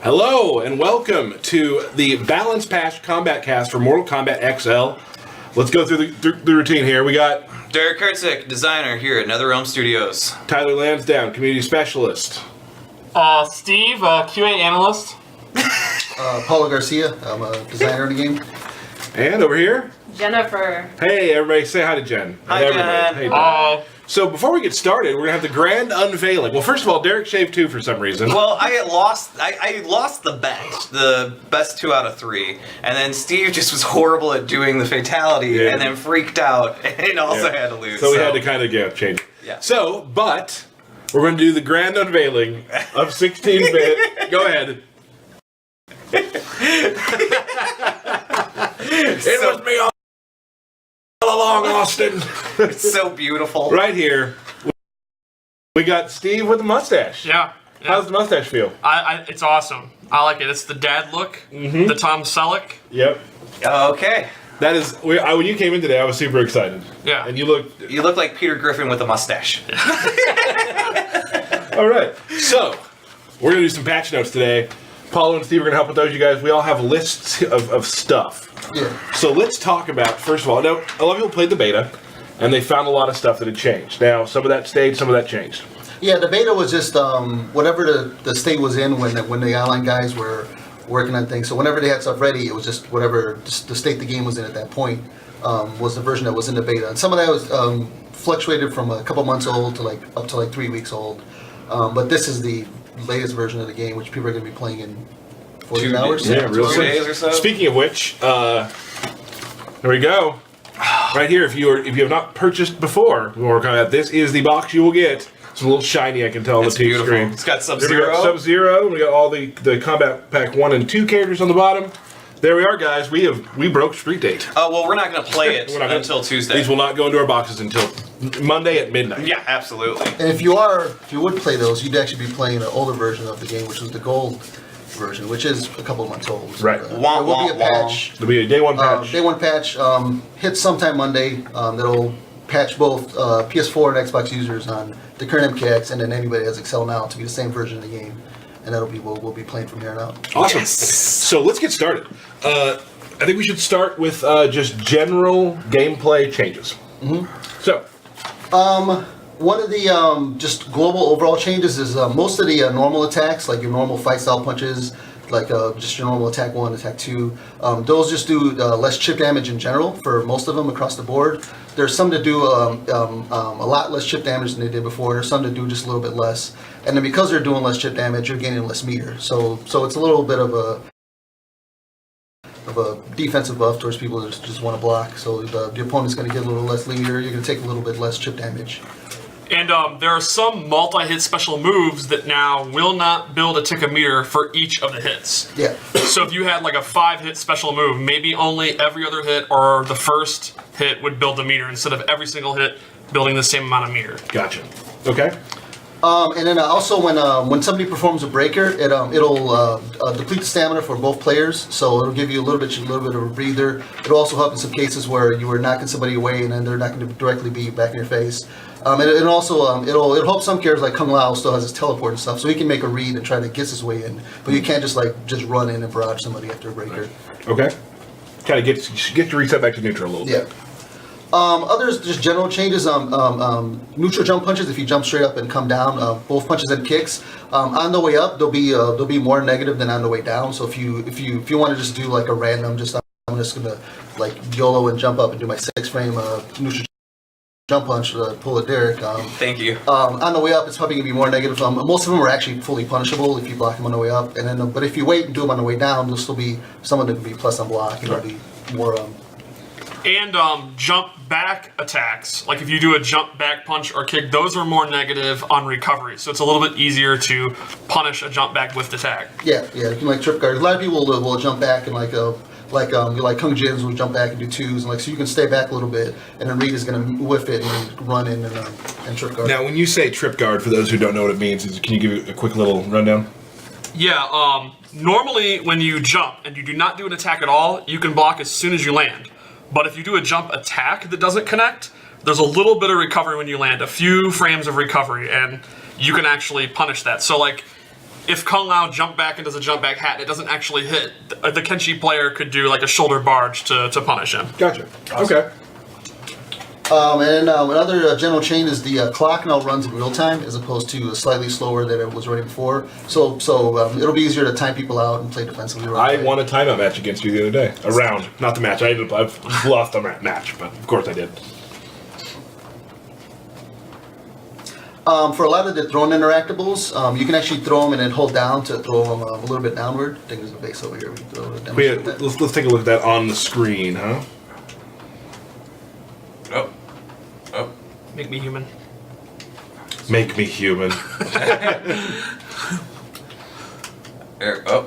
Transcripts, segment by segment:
Hello and welcome to the Balance Patch Kombat Kast for Mortal Kombat XL. Let's go through the routine here. We got Derek Kurtzik, designer here at NetherRealm Studios. Tyler Lansdowne, community specialist. Steve, QA analyst. Paulo Garcia, I'm a designer in the game. And over here, Jennifer. hey everybody, say hi to Jen. Hi, Jen. Hey, Jen. So before we get started, we're gonna have the grand unveiling. Well, first of all, Derek shaved 2 for some reason. Well, I lost the bet, the best 2 out of 3, and then Steve just was horrible at doing the fatality, and then freaked out, and also had to lose. So we had to kind of change it. Yeah. So, but we're going to do the grand unveiling of 16-bit. Go ahead. It was me all along, Austin. It's so beautiful. Right here, we got Steve with the mustache. Yeah. How's the mustache feel? It's awesome. I like it. It's the dad look, the Tom Selleck. Yep. Okay. That is, when you came in today, I was super excited. Yeah. And you look like Peter Griffin with a mustache. all right. So, we're going to do some patch notes today. Paulo and Steve are going to help with those, you guys. We all have lists of stuff. Yeah. So let's talk about, first of all, now, a lot of people played the beta, and they found a lot of stuff that had changed. Now, some of that stayed, some of that changed. Yeah, the beta was just whatever the state was in when the online guys were working on things. So whenever they had stuff ready, it was just whatever the state the game was in at that point was the version that was in the beta. And some of that was fluctuated from a couple months old to up to 3 weeks old. But this is the latest version of the game, which people are going to be playing in 48 hours. Yeah, real 2 days or so. Speaking of which, here we go. Right here, if you have not purchased before, this is the box you will get. It's a little shiny, I can tell on the TV screen. It's got We Sub-Zero. got Sub-Zero. We got all the Combat Pack 1 and 2 characters on the bottom. There we are, guys. We broke Street Date. Oh, well, we're not going to play it We're not gonna- until Tuesday. These will not go into our boxes until Monday at midnight. Yeah, absolutely. And if you would play those, you'd actually be playing an older version of the game, which was the gold version, which is a couple of months old. Right. There will be a patch. There'll be a day one patch. Day one patch hits sometime Monday. That'll patch both PS4 and Xbox users on the current MKX, and then anybody that has Excel now to be the same version of the game, and that'll be we'll be playing from here on out. Awesome. Yes. So let's get started. I think we should start with just general gameplay changes. So, One of the just global overall changes is most of the normal attacks, like your normal fight style punches, like just your normal attack 1, attack 2, those just do less chip damage in general for most of them across the board. There's some that do a lot less chip damage than they did before. There's some that do just a little bit less. And then because they're doing less chip damage, you're gaining less meter. So it's a little bit of a defensive buff towards people that just want to block. So the opponent's going to get a little less meter. You're going to take a little bit less chip damage. And there are some multi-hit special moves that now will not build a tick of meter for each of the hits. Yeah. So if you had like a 5-hit special move, maybe only every other hit or the first hit would build the meter instead of every single hit building the same amount of meter. gotcha. Okay. And then also when somebody performs a breaker, it'll deplete the stamina for both players, so it'll give you a little bit of a breather. It'll also help in some cases where you were knocking somebody away and then they're not going to directly be back in your face. And also it'll help some characters like Kung Lao still has his teleport and stuff, so he can make a read and try to guess his way in, but you can't just run in and barrage somebody after a breaker. Okay. Kind of get your reset back to neutral a little bit. Yeah. Others, just general changes. Neutral jump punches. If you jump straight up and come down, both punches and kicks. On the way up, they'll be more negative than on the way down. So if you want to just do like a random, I'm just gonna like YOLO and jump up and do my 6-frame neutral jump punch, pull a Derek. Thank you. On the way up, it's probably gonna be more negative. Most of them are actually fully punishable if you block them on the way up, and then but if you wait and do them on the way down, there'll still be some of them can be plus on block. It'll be more. And jump back attacks, like if you do a jump back punch or kick, those are more negative on recovery. So it's a little bit easier to punish a jump back with attack. Yeah, you can trip guard. A lot of people will jump back and like Kung Jins will jump back and do 2s, and so you can stay back a little bit, and then Reed is gonna whiff it and run in and trip guard. Now, when you say trip guard, for those who don't know what it means, can you give a quick little rundown? Yeah, normally when you jump and you do not do an attack at all, you can block as soon as you land. But if you do a jump attack that doesn't connect, there's a little bit of recovery when you land, a few frames of recovery, and you can actually punish that. So like, if Kung Lao jumped back and does a jump back hat and it doesn't actually hit, the Kenshi player could do like a shoulder barge to punish him. Gotcha. Okay. And then another general change is the clock now runs in real time as opposed to slightly slower than it was running before. So it'll be easier to time people out and play defensively. I won a timeout match against you the other day. A round, not the match. I bluffed the match, but of course I did. For a lot of the thrown interactables, you can actually throw them and then hold down to throw them a little bit downward. I think there's a base over here. We can throw it down. Let's take a look at that on the screen, huh? Oh. Make me human. Make me human. There we go.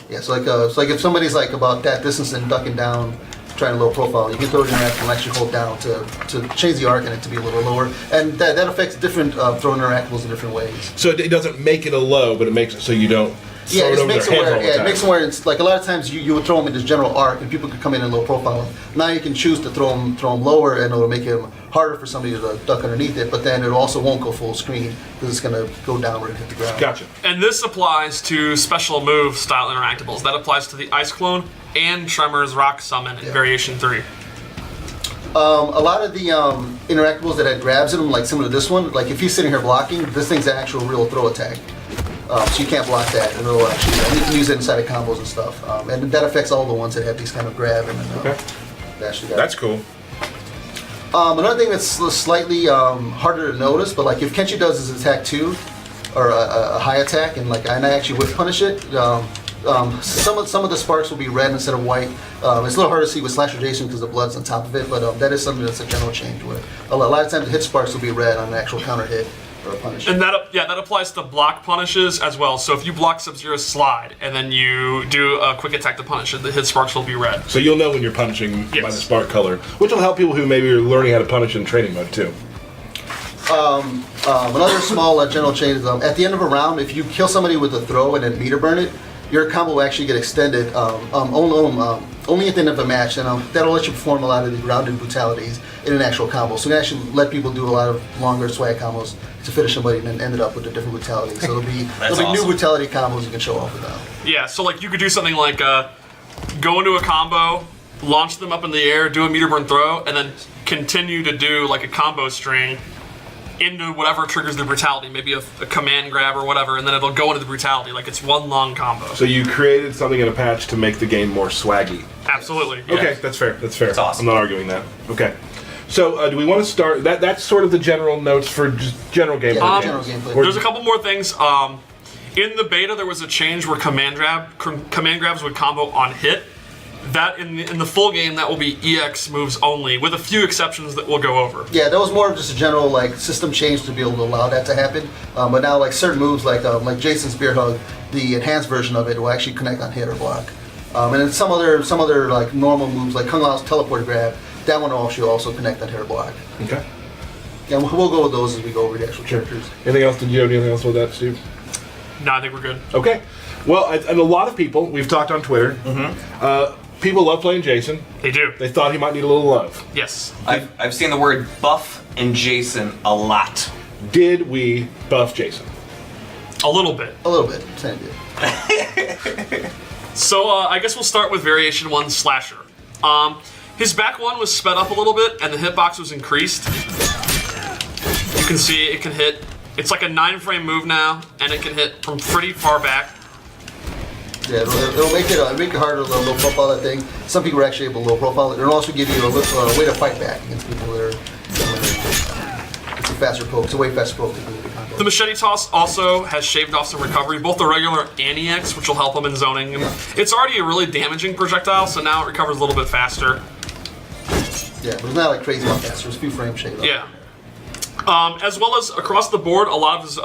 Yeah, so like if somebody's like about that distance and ducking down, trying to low profile, you can throw it in interactable and actually hold down to change the arc in it to be a little lower, and that affects different throw interactables in different ways. So it doesn't make it a low, but it makes it so you don't. Yeah, it throw just it over makes their it heads where all the time. it makes it where it's like a lot of times you would throw them in this general arc and people could come in low profile. Now you can choose to throw them lower and it'll make it harder for somebody to duck underneath it, but then it also won't go full screen because it's gonna go downward and hit the ground. Gotcha. And this applies to special move style interactables. That applies to the Ice Clone and Tremor's Rock Summon in Variation 3. A lot of the interactables that had grabs in them, like similar to this one, like if he's sitting here blocking, this thing's an actual real throw attack. So you can't block that, and it'll actually, you can use it inside of combos and stuff. And that affects all the ones that have these kind of grab and That's cool. Another thing that's slightly harder to notice, but like if Kenshi does his attack 2, or a high attack, and I actually whip punish it, some of the sparks will be red instead of white. It's a little hard to see with Slasher Jason because the blood's on top of it, but that is something that's a general change. Where a lot of times the hit sparks will be red on an actual counter hit or a punish. And that applies to block punishes as well. So if you block Sub-Zero's slide and then you do a quick attack to punish it, the hit sparks will be red. So you'll know when you're punishing by the spark color, which will help people who maybe are learning how to punish in training mode too. Another small general change is at the end of a round, if you kill somebody with a throw and then meter burn it, your combo will actually get extended only at the end of a match, and that'll let you perform a lot of the grounded brutalities in an actual combo. So you can actually let people do a lot of longer swag combos to finish somebody and then end it up with a different brutality. So there'll be new brutality combos you can show off with that. Yeah, so like you could do something like go into a combo, launch them up in the air, do a meter burn throw, and then continue to do like a combo string into whatever triggers the brutality, maybe a command grab or whatever, and then it'll go into the brutality. Like it's one long combo. So you created something in a patch to make the game more swaggy. Absolutely. Okay, that's fair. That's fair. That's awesome. I'm not arguing that. Okay. So do we want to start? That's sort of the general notes for just general gameplay. Yeah, general gameplay. There's a couple more things. In the beta, there was a change where command grabs would combo on hit. That in the full game, that will be EX moves only, with a few exceptions that we'll go over. Yeah, that was more of just a general system change to be able to allow that to happen. But now certain moves like Jason's Spear Hug, the enhanced version of it will actually connect on hit or block. And then some other normal moves like Kung Lao's teleport grab, that one will also connect on hit or block. Okay. Yeah, we'll go with those as we go over the actual characters. Anything else? Did you have anything else with that, Steve? No, I think we're good. Okay. Well, and a lot of people we've talked on Twitter. People love playing Jason. They do. They thought he might need a little love. Yes. I've seen the word buff and Jason a lot. Did we buff Jason? A little bit. A little bit, tiny bit. So I guess we'll start with Variation 1 Slasher. His back one was sped up a little bit, and the hitbox was increased. You can see it can hit. It's like a 9-frame move now, and it can hit from pretty far back. Yeah, it'll make it harder to low profile that thing. Some people are actually able to low profile it. It'll also give you a way to fight back against people that are. It's a faster poke. It's a way faster poke. The machete toss also has shaved off some recovery, both the regular and EX, which will help him in zoning. And it's already a really damaging projectile, so now it recovers a little bit faster. Yeah, but it's not like crazy on faster. It's a few frames shaved off. Yeah. As well as across the board, a lot of his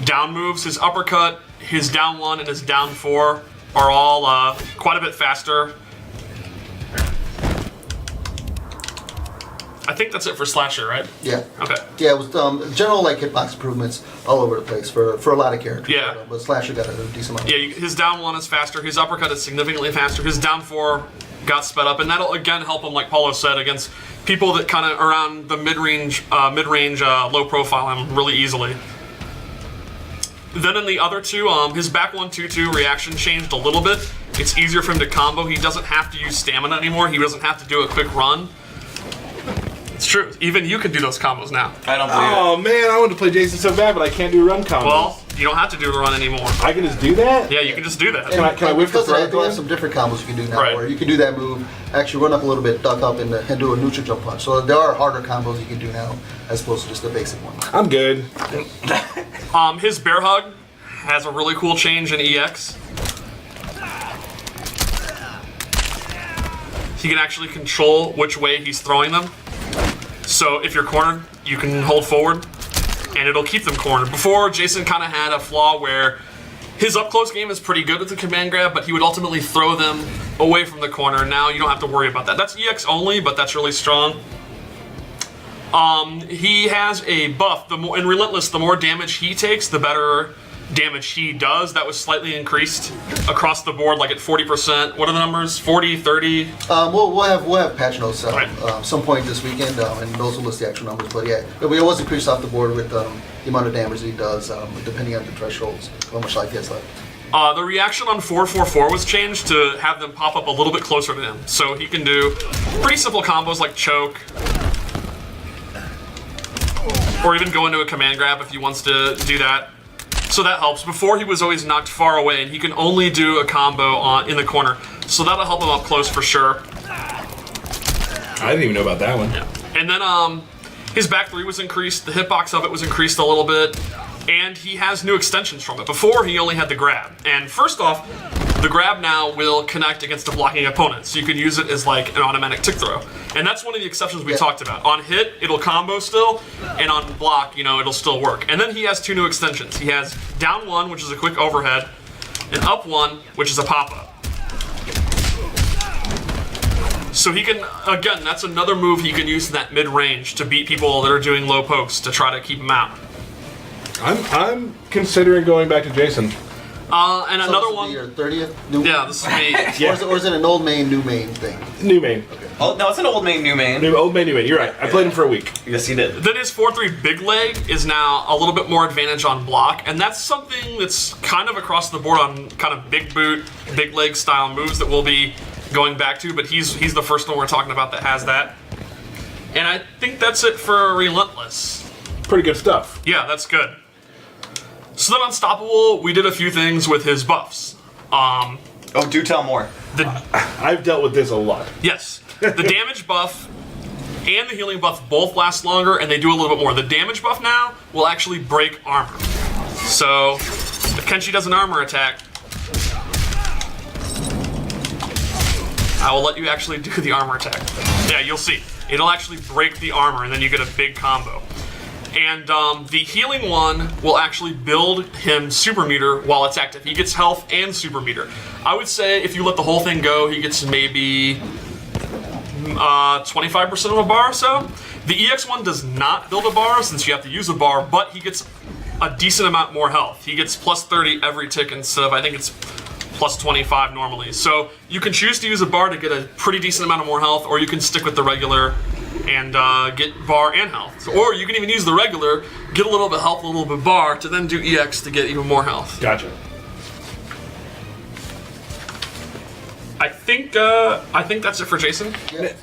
down moves, his uppercut, his down 1 and his down 4 are all quite a bit faster. I think that's it for Slasher, right? Yeah. Okay. Yeah, it was general hitbox improvements all over the place for a lot of characters. Yeah. But Slasher got a decent amount. Yeah, his down 1 is faster, his uppercut is significantly faster, his down 4 got sped up, and that'll again help him, like Paulo said, against people that kind of around the mid-range low profile him really easily. Then in the other two, his back 1-2-2 reaction changed a little bit. It's easier for him to combo. He doesn't have to use stamina anymore. He doesn't have to do a quick run. It's true. Even you can do those combos now. I don't believe Oh man, I want to play Jason so bad, but I can't do run combos. Well, you don't have to do the run anymore. I can just do that? Yeah, you can just do that. Can I whiff the because of that, throw they have again? some different combos you can do now, Right. where you can do that move, actually run up a little bit, duck up, and do a neutral jump punch. So there are harder combos you can do now, as opposed to just the basic one. I'm good. His bear hug has a really cool change in EX. He can actually control which way he's throwing them. So if you're cornered, you can hold forward, and it'll keep them cornered. Before, Jason kind of had a flaw where his up-close game is pretty good with the command grab, but he would ultimately throw them away from the corner. Now you don't have to worry about that. That's EX only, but that's really strong. He has a buff. In Relentless, the more damage he takes, the better damage he does. That was slightly increased across the board, like at 40%. What are the numbers? 40, 30? We'll have patch notes Right. some point this weekend, and those will list the actual numbers. But yeah, it was increased off the board with the amount of damage that he does, depending on the thresholds, how much life he has left. The reaction on 444 was changed to have them pop up a little bit closer to him. So he can do pretty simple combos like choke, or even go into a command grab if he wants to do that. So that helps. Before, he was always knocked far away, and he can only do a combo in the corner. So that'll help him up close for sure. I didn't even know about that one. Yeah. And then his back 3 was increased. The hitbox of it was increased a little bit. And he has new extensions from it. Before, he only had the grab. And first off, the grab now will connect against a blocking opponent. So you can use it as like an automatic tick throw. And that's one of the exceptions we talked about. On hit, it'll combo still. And on block, it'll still work. And then he has 2 new extensions. He has down 1, which is a quick overhead, and up 1, which is a pop-up. So he can, again, that's another move he can use in that mid-range to beat people that are doing low pokes to try to keep him out. I'm considering going back to Jason. And So another this one. will be your 30th? New Yeah, this is me. Yeah. Or is it an old main, new main thing? New main. Oh, no, it's an old main, new main. Old main, new main. You're right. I played him for a week. Yes, he did. Then his 4-3 big leg is now a little bit more advantage on block, and that's something that's kind of across the board on kind of big boot, big leg style moves that we'll be going back to, but he's the first one we're talking about that has that. And I think that's it for Relentless. Pretty good stuff. Yeah, that's good. So then Unstoppable, we did a few things with his buffs. Oh, do tell more. I've dealt with this a lot. Yes, the damage buff and the healing buff both last longer, and they do a little bit more. The damage buff now will actually break armor. So if Kenshi does an armor attack, I will let you actually do the armor attack. Yeah, you'll see. It'll actually break the armor, and then you get a big combo. And the healing one will actually build him super meter while it's active. He gets health and super meter. I would say if you let the whole thing go, he gets maybe 25% of a bar or so. The EX one does not build a bar since you have to use a bar, but he gets a decent amount more health. He gets plus 30 every tick instead of, I think it's plus 25 normally. So you can choose to use a bar to get a pretty decent amount of more health, or you can stick with the regular and get bar and health. Or you can even use the regular, get a little bit health, a little bit bar, to then do EX to get even more health. Gotcha. I think that's it for Jason.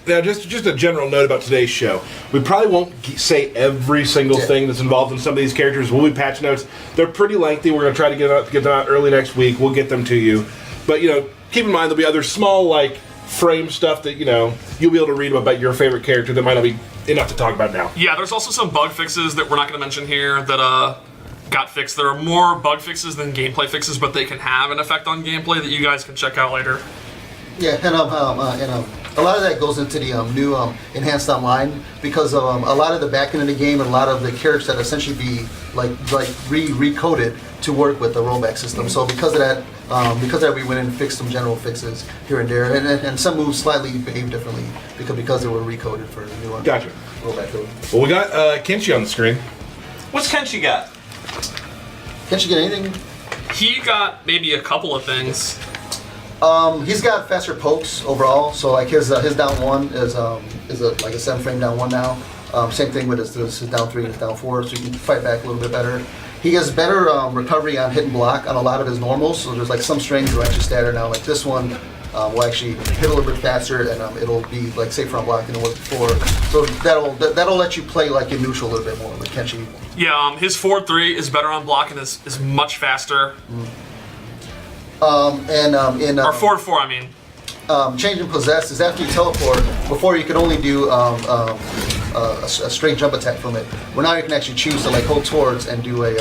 Now, just a general note about today's show. We probably won't say every single thing that's involved in some of these characters. We'll be patch notes. They're pretty lengthy. We're going to try to get them out early next week. We'll get them to you. But, keep in mind there'll be other small, frame stuff that, you'll be able to read about your favorite character that might not be enough to talk about now. Yeah, there's also some bug fixes that we're not going to mention here that got fixed. There are more bug fixes than gameplay fixes, but they can have an effect on gameplay that you guys can check out later. Yeah, and a lot of that goes into the new enhanced online, because a lot of the back end of the game and a lot of the characters that essentially be recoded to work with the rollback system. So because of that, we went and fixed some general fixes here and there, and some moves slightly behave differently because they were recoded for the new Gotcha. rollback code. Well, we got Kenshi on the screen. What's Kenshi got? Can't you get anything? He got maybe a couple of things. He's got faster pokes overall, so his down 1 is a 7 frame down 1 now. Same thing with his down 3 and his down 4, so you can fight back a little bit better. He has better recovery on hit and block on a lot of his normals. So there's like some strings will actually stagger now. Like this one will actually hit a little bit faster, and it'll be like safer on block than it was before. So that'll let you play like in neutral a little bit more, like catchy. Yeah, his forward 3 is better on block and is much faster. Or forward 4, I mean. Change in possess is after you teleport. Before you could only do a straight jump attack from it. Well, now you can actually choose to like hold towards and do a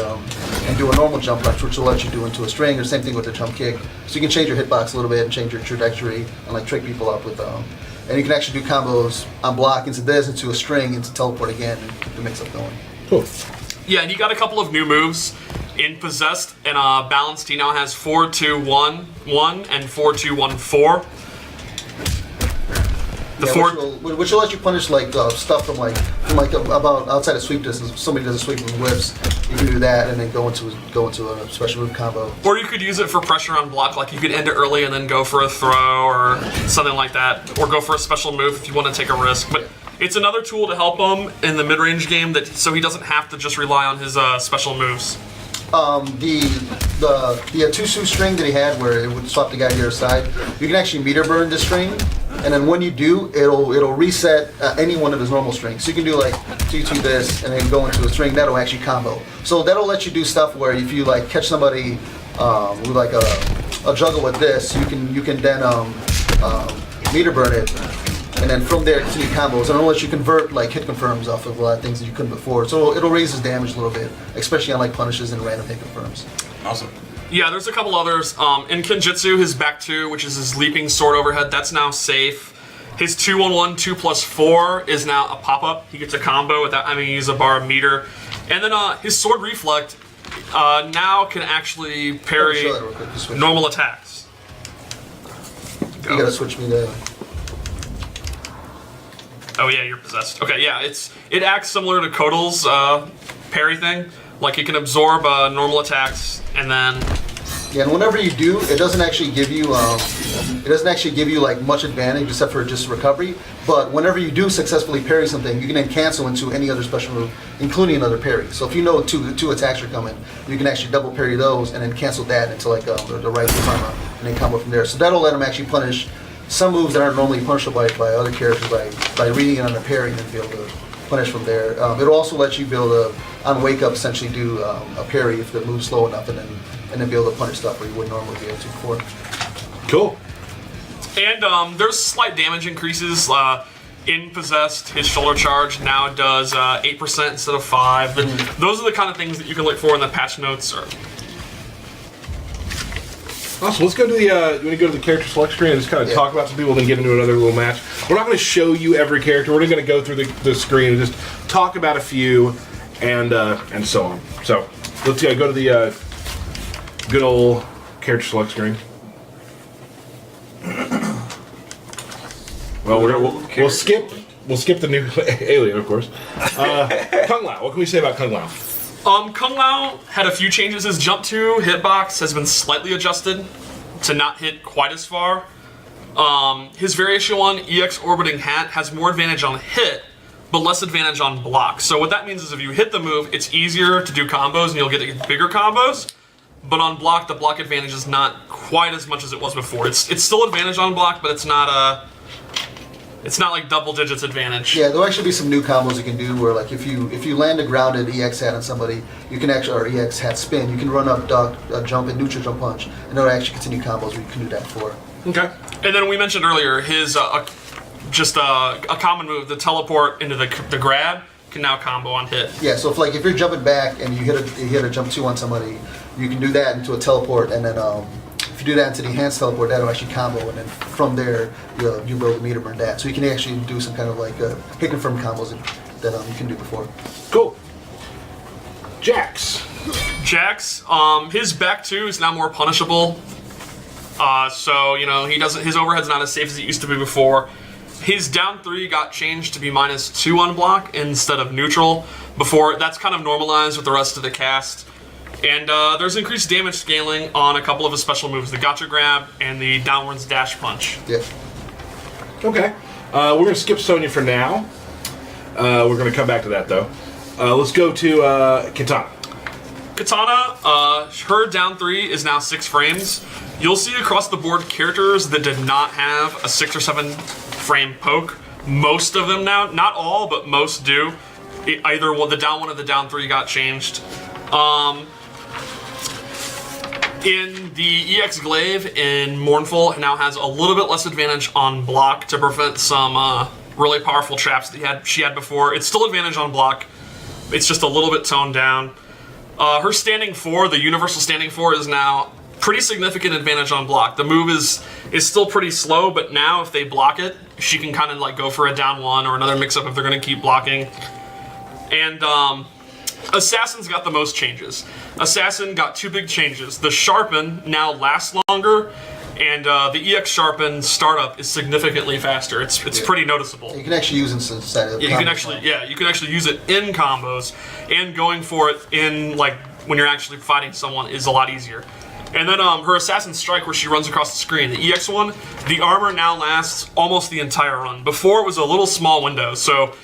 normal jump punch, which will let you do into a string, or same thing with the jump kick. So you can change your hitbox a little bit and change your trajectory and like trick people up with and you can actually do combos on block into this, into a string, into teleport again, and keep the mix up going. Cool. Yeah, and he got a couple of new moves. In Possessed and Balanced, he now has 4-2-1-1 and 4-2-1-4. Which will let you punish like stuff from about outside of sweep distance. If somebody does a sweep and whips, you can do that and then go into a special move combo. Or you could use it for pressure on block, like you could end it early and then go for a throw or something like that, or go for a special move if you want to take a risk. But it's another tool to help him in the mid-range game, so he doesn't have to just rely on his special moves. The Atusu string that he had, where it would swap the guy to your side, you can actually meter burn this string, and then when you do, it'll reset any one of his normal strings. So you can do like 2-2 this, and then go into a string that'll actually combo. So that'll let you do stuff where if you like catch somebody with like a juggle with this, you can then meter burn it. And then from there, continue combos. And it'll let you convert like hit confirms off of a lot of things that you couldn't before. So it'll raise his damage a little bit, especially on like punishes and random hit confirms. Awesome. Yeah, there's a couple others. In Kenjutsu, his back 2, which is his leaping sword overhead, that's now safe. His 2-1-1, 2+4 is now a pop-up. He gets a combo without having to use a bar meter. And then his sword reflect now can actually parry normal attacks. You gotta switch me to... Oh yeah, you're possessed. Okay, yeah, it acts similar to Kotal's parry thing. Like it can absorb normal attacks, and then. Yeah, and whenever you do, it doesn't actually give you like much advantage except for just recovery. But whenever you do successfully parry something, you can then cancel into any other special move, including another parry. So if you know two attacks are coming, you can actually double parry those and then cancel that into like the right karma, and then combo from there. So that'll let him actually punish some moves that aren't normally punishable by other characters by reading it on a parry and then be able to punish from there. It'll also let you be able to, on wake up, essentially do a parry if the move's slow enough, and then be able to punish stuff where you wouldn't normally be able to before. Cool. And there's slight damage increases. In Possessed, his shoulder charge now does 8% instead of 5%. Those are the kind of things that you can look for in the patch notes. Awesome. Let's go to the. You want to go to the character select screen and just kind of talk about some people, then get into another little match. We're not going to show you every character. We're going to go through the screen and just talk about a few, and so on. So let's go to the good old character select screen. Well, we'll skip the new alien, of course. Kung Lao. What can we say about Kung Lao? Kung Lao had a few changes. His jump 2 hitbox has been slightly adjusted to not hit quite as far. His variation 1 EX orbiting hat has more advantage on hit, but less advantage on block. So what that means is if you hit the move, it's easier to do combos and you'll get bigger combos. But on block, the block advantage is not quite as much as it was before. It's still advantage on block, but it's not like double digits advantage. Yeah, there'll actually be some new combos you can do where, like, if you land a grounded EX hat on somebody, you can actually, or EX hat spin, you can run up, duck, jump, and neutral jump punch, and it'll actually continue combos where you can do that for. Okay. And then we mentioned earlier his just a common move, the teleport into the grab, can now combo on hit. Yeah, so if you're jumping back and you hit a jump 2 on somebody, you can do that into a teleport, and then if you do that into the enhanced teleport, that'll actually combo, and then from there, you build a meter burn that. So you can actually do some kind of like hit confirm combos that you can do before. Cool. Jax, his back 2 is now more punishable. So his overhead's not as safe as it used to be before. His down 3 got changed to be -2 on block instead of neutral. Before, that's kind of normalized with the rest of the cast. And there's increased damage scaling on a couple of his special moves, the gotcha grab and the downwards dash punch. Yeah. Okay. We're going to skip Sonya for now. We're going to come back to that, though. Let's go to Kitana. Katana, her down 3 is now 6 frames. You'll see across the board characters that did not have a 6 or 7 frame poke. Most of them now, not all, but most do. Either the down 1 or the down 3 got changed. In the EX Glaive in Mournful, it now has a little bit less advantage on block to prevent some really powerful traps that she had before. It's still advantage on block. It's just a little bit toned down. Her standing 4, the universal standing 4, is now pretty significant advantage on block. The move is still pretty slow, but now if they block it, she can kind of like go for a down 1 or another mix-up if they're going to keep blocking. And Assassin's got the most changes. Assassin got 2 big changes. The Sharpen now lasts longer, and the EX Sharpen startup is significantly faster. It's pretty noticeable. You can actually use it inside of you can actually use it in combos, and going for it in like when you're actually fighting someone is a lot easier. And then her Assassin Strike, where she runs across the screen, the EX one, the armor now lasts almost the entire run. Before it was a little small window, so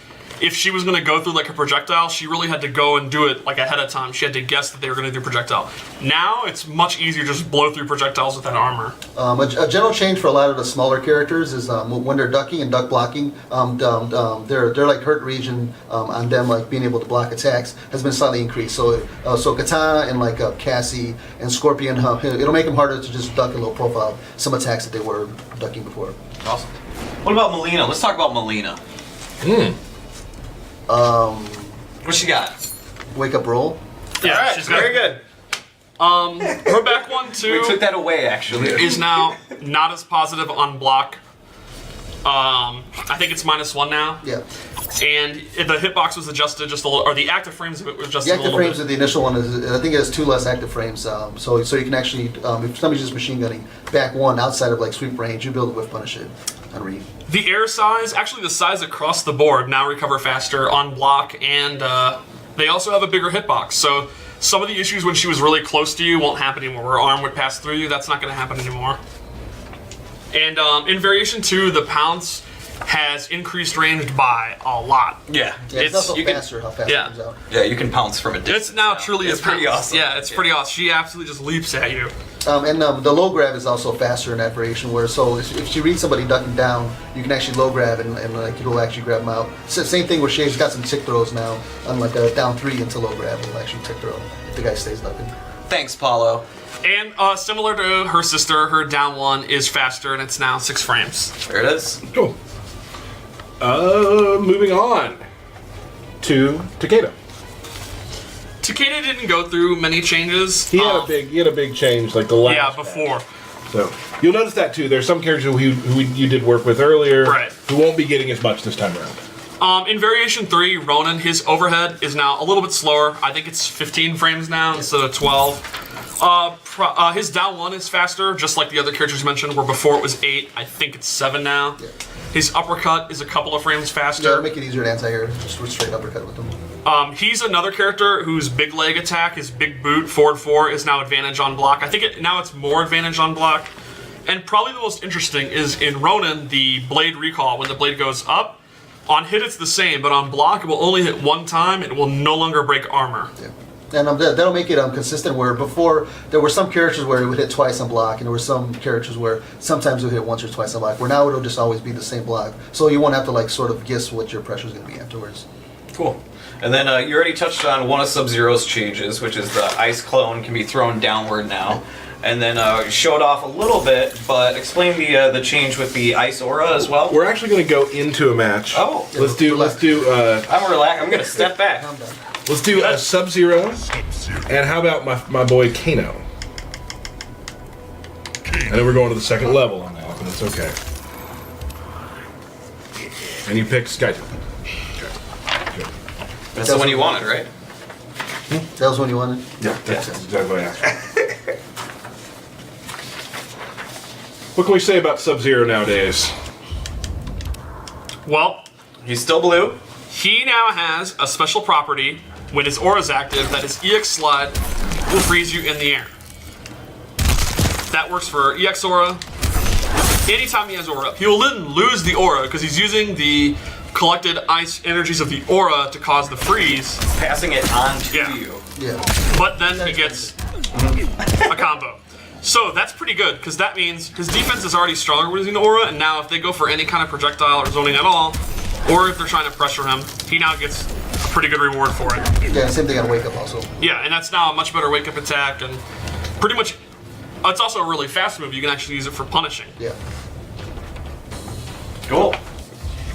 if she was going to go through like a projectile, she really had to go and do it like ahead of time. She had to guess that they were going to do projectile. Now it's much easier to just blow through projectiles with that armor. A general change for a lot of the smaller characters is when they're ducking and duck blocking, their like hurt region on them, like being able to block attacks, has been slightly increased. So Katana and like Cassie and Scorpion, it'll make them harder to just duck and low profile some attacks that they were ducking before. Awesome. What about Melina? Let's talk about Melina. What she got? Wake up roll. Yeah, All right, she's got very good. her back one too. We took that away, actually. Is now not as positive on block. I think it's -1 now. Yeah. And the hitbox was adjusted just a little, or the active frames of it was adjusted The a active little frames bit. of the initial one is, I think it has 2 less active frames. So you can actually, if somebody's just machine gunning back 1 outside of like sweep range, you'll be able to whiff punish it on read. The air size, actually the size across the board now recover faster on block, and they also have a bigger hitbox. So some of the issues when she was really close to you won't happen anymore. Her arm would pass through you. That's not going to happen anymore. And in Variation 2, the Pounce has increased range by a lot. Yeah. It's also you can- faster how fast yeah. it comes out. Yeah, you can pounce from a distance. It's now truly It's a pretty pounce. awesome. Yeah, it's pretty awesome. She absolutely just leaps at you. The low grab is also faster in that variation, where so if she reads somebody ducking down, you can actually low grab and like it'll actually grab them out. Same thing where she's got some tick throws now, on like a down 3 into low grab, it'll actually tick throw if the guy stays ducking. Thanks, Paulo. And similar to her sister, her down 1 is faster, and it's now 6 frames. There it is. Cool. Moving on to Takeda. Takeda didn't go through many changes. He had a big change like the last. Yeah, before. So you'll notice that too. There's some characters who you did work with earlier, Right. who won't be getting as much this time around. In Variation 3, Ronan, his overhead is now a little bit slower. I think it's 15 frames now instead of 12. His down 1 is faster, just like the other characters mentioned, where before it was 8. I think it's 7 now. Yeah. His uppercut is a couple of frames Yeah, faster. to make it easier to anti-air, just straight uppercut with them. He's another character whose big leg attack, his big boot, forward 4, is now advantage on block. I think now it's more advantage on block. And probably the most interesting is in Ronan, the blade recall. When the blade goes up, on hit it's the same, but on block it will only hit 1 time and it will no longer break armor. Yeah. And that'll make it consistent, where before there were some characters where it would hit twice on block, and there were some characters where sometimes it would hit once or twice on block, where now it'll just always be the same block. So you won't have to like sort of guess what your pressure is going to be afterwards. Cool. And then you already touched on one of Sub-Zero's changes, which is the ice clone can be thrown downward now. And then showed off a little bit, but explain the change with the ice aura as well. We're actually going to go into a match. Oh. let's do. I'm relaxed. I'm gonna step back. Calm down. Let's do a Sub-Zero. And how about my boy Kano? And then we're going to the second level on that, but it's okay. And you pick Skytooth. Okay. That's the one you wanted, right? That was when you wanted? Yeah, that's exactly what I asked. What can we say about Sub-Zero nowadays? Well, He's still blue. he now has a special property when his aura is active that his EX slide will freeze you in the air. That works for EX aura. Anytime he has aura up, he will then lose the aura because he's using the collected ice energies of the aura to cause the freeze. Passing it on to Yeah. you. Yeah. but then he gets a combo. So that's pretty good, because that means his defense is already stronger with using the aura, and now if they go for any kind of projectile or zoning at all, or if they're trying to pressure him, he now gets a pretty good reward for it. Yeah, same thing on Wake Up also. Yeah, and that's now a much better wake-up attack, and pretty much, it's also a really fast move. You can actually use it for punishing. Yeah. Cool.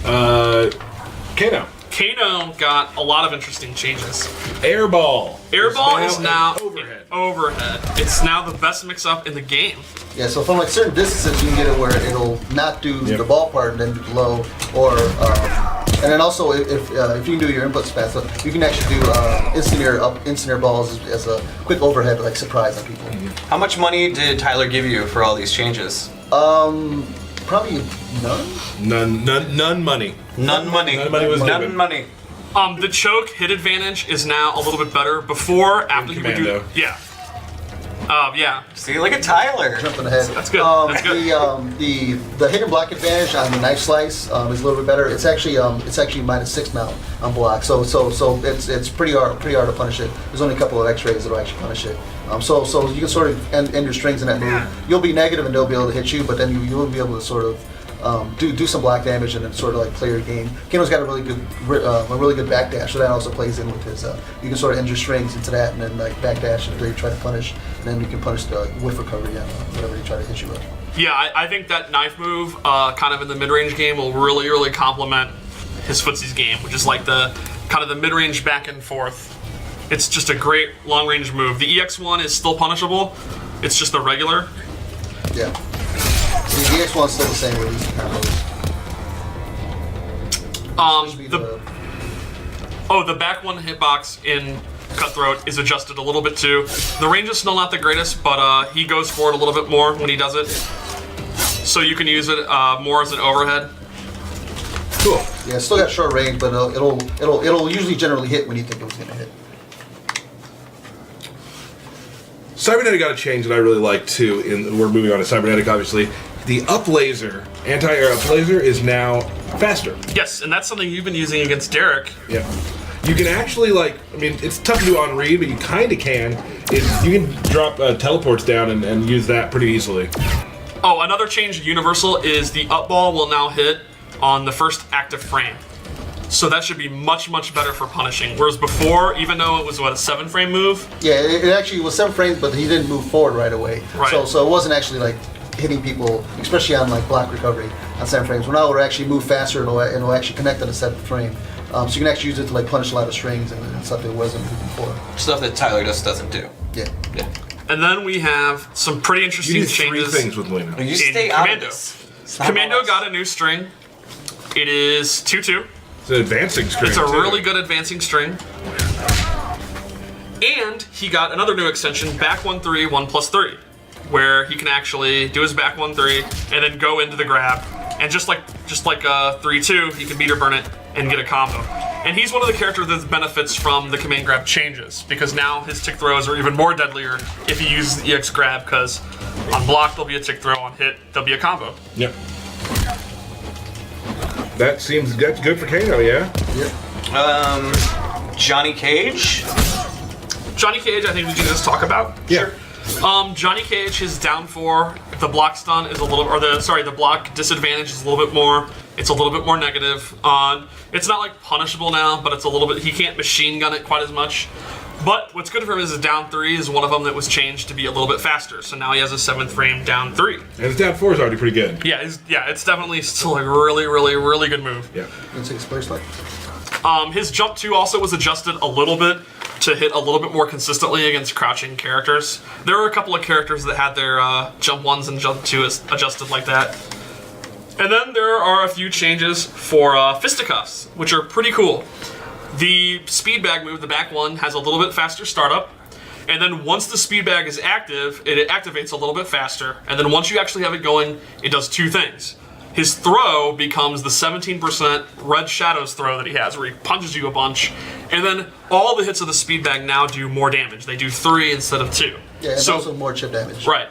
Kano. Kano got a lot of interesting changes. Airball. Airball is now overhead. overhead. It's now the best mix-up in the game. Yeah, so from like certain distances, you can get it where it'll not do the ball part and then do the low, or and then also if you can do your inputs fast, you can actually do instant air balls as a quick overhead like surprise on people. How much money did Tyler give you for all these changes? Probably none. None money. None money. None money was None given. money. The choke hit advantage is now a little bit better. Before, after he would do, Commando. yeah. Yeah, See, look at Tyler. Jumping ahead. that's good. That's good. The hit and block advantage on the knife slice is a little bit better. It's actually -6 now on block. So it's pretty hard to punish it. There's only a couple of X-rays that'll actually punish it. So you can sort of end your strings in that move. You'll be negative and they'll be able to hit you, but then you will be able to sort of do some block damage and then sort of like play your game. Kano's got a really good backdash, so that also plays in with his. You can sort of end your strings into that and then like backdash until you try to punish, and then you can punish the whiff recovery on whatever you try to hit you with. Yeah, I think that knife move, kind of in the mid-range game, will really complement his footsie's game, which is like the kind of the mid-range back and forth. It's just a great long-range move. The EX1 is still punishable. It's just the regular. Yeah. The EX1's still the same with these combos. The back one hitbox in Cutthroat is adjusted a little bit too. The range is still not the greatest, but he goes for it a little bit more when he does it. So you can use it more as an overhead. Cool. Yeah, it's still got short range, but it'll usually generally hit when you think it was gonna hit. Cybernetic got a change that I really like too. We're moving on to Cybernetic, obviously. The up laser, anti-air up laser, is now faster. Yes, and that's something you've been using against Derek. Yeah. You can actually, it's tough to do on read, but you kind of can. You can drop teleports down and use that pretty easily. Oh, another change universal is the up ball will now hit on the first active frame. So that should be much better for punishing. Whereas before, even though it was, a 7-frame move? Yeah, it actually was 7 frames, but he didn't move forward right away. Right. So it wasn't actually like hitting people, especially on like block recovery on 7 frames. Well, now it'll actually move faster and it'll actually connect on the 7th frame. So you can actually use it to like punish a lot of strings and stuff that wasn't before. Stuff that Tyler just doesn't do. Yeah. Yeah. And then we have some pretty interesting You do 3 changes. things with Lena. You stay out of Commando. this. It's not Commando about us. got a new string. It is 2/2. It's an advancing screen. It's a too. really good advancing string. And he got another new extension, back 1/3, 1+3, where he can actually do his back 1/3 and then go into the grab. And just like 3/2, he can meter burn it and get a combo. And he's one of the characters that benefits from the command grab changes, because now his tick throws are even more deadlier if he uses the EX grab, because on block there'll be a tick throw, on hit there'll be a combo. Yep. That seems good for Kano, yeah? Yep. Johnny Cage. Johnny Cage, I think we can just talk about. Yeah. Johnny Cage, his down 4, the block stun is the block disadvantage is a little bit more. It's a little bit more negative. It's not like punishable now, but it's a little bit. He can't machine gun it quite as much. But what's good for him is his down 3 is one of them that was changed to be a little bit faster. So now he has a 7th frame down 3. And his down 4 is already pretty good. Yeah, it's definitely still a really good move. Yeah. Let's take a splash slide. His jump 2 also was adjusted a little bit to hit a little bit more consistently against crouching characters. There were a couple of characters that had their jump 1s and jump 2s adjusted like that. And then there are a few changes for fisticuffs, which are pretty cool. The speed bag move, the back one, has a little bit faster startup. And then once the speed bag is active, it activates a little bit faster. And then once you actually have it going, it does 2 things. His throw becomes the 17% Red Shadows throw that he has, where he punches you a bunch. And then all the hits of the speed bag now do more damage. They do 3 instead of 2. Yeah, and also more chip damage. Right.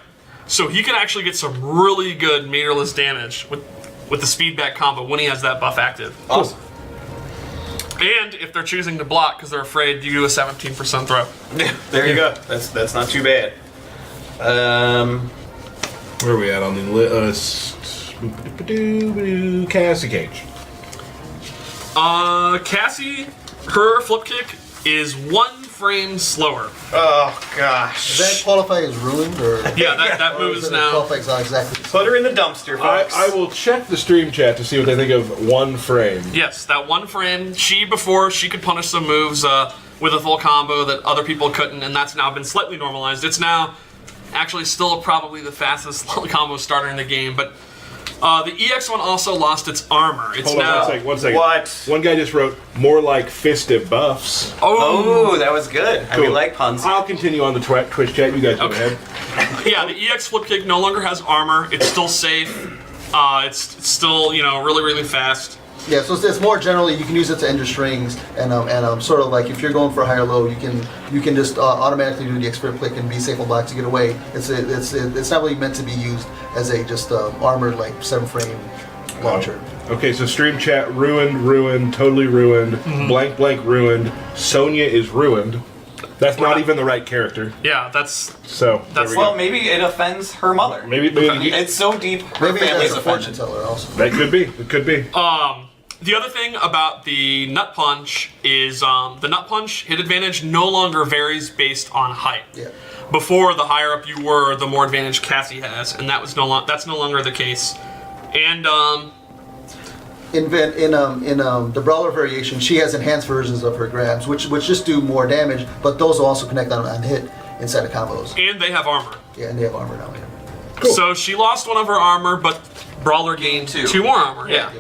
So he can actually get some really good meterless damage with the speed bag combo when he has that buff active. Awesome. And if they're choosing to block because they're afraid, you do a 17% throw. Yeah, there you go. That's not too bad. Where are we at on the list? Cassie Cage. Cassie, her flip kick is 1 frame slower. Oh gosh. Does that qualify as ruined, or Yeah, that move is now. qualifies exactly? Put her in the dumpster, folks. I will check the stream chat to see what they think of 1 frame. Yes, that 1 frame. Before she could punish some moves with a full combo that other people couldn't, and that's now been slightly normalized. It's now actually still probably the fastest combo starter in the game, but the EX one also lost its armor. It's Hold now. on, one second. What? One guy just wrote, more like fisted buffs. Oh, that was good. I Cool. mean, like puns. I'll continue on the Twitch chat. You guys go ahead. Yeah, the EX flip kick no longer has armor. It's still safe. It's still, really, really fast. Yeah, so it's more generally you can use it to end your strings, and sort of like if you're going for a higher low, you can just automatically do the expert click and be safe on block to get away. It's not really meant to be used as a just armored like 7 frame launcher. Okay, so stream chat ruined, totally ruined, blank ruined. Sonya is ruined. That's not even the right character. Yeah, that's So there we go. Well, maybe it offends her mother. Maybe It's so deep, her Maybe family's that's a fortune offended. teller also. that could be. It could be. The other thing about the nut punch is the nut punch hit advantage no longer varies based on height. Yeah. Before, the higher up you were, the more advantage Cassie has, and that's no longer the case. And In the brawler variation, she has enhanced versions of her grabs, which just do more damage, but those will also connect on hit inside of combos. and they have armor. Yeah, and they have armor now. Yeah. Cool. So she lost 1 of her armor, but Brawler gained 2 more armor. Yeah.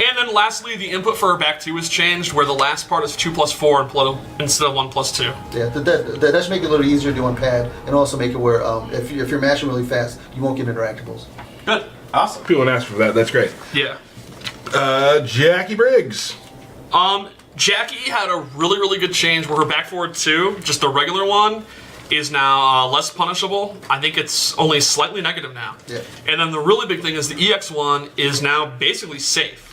And then lastly, the input for her back 2 was changed, where the last part is 2+4 instead of 1+2. Yeah, that should make it a little easier to do on pad, and also make it where if you're mashing really fast, you won't get interactables. Good. Awesome. People ask for that. That's great. Yeah. Jackie Briggs. Jackie had a really, really good change where her back forward 2, just the regular one, is now less punishable. I think it's only slightly negative now. Yeah. And then the really big thing is the EX one is now basically safe.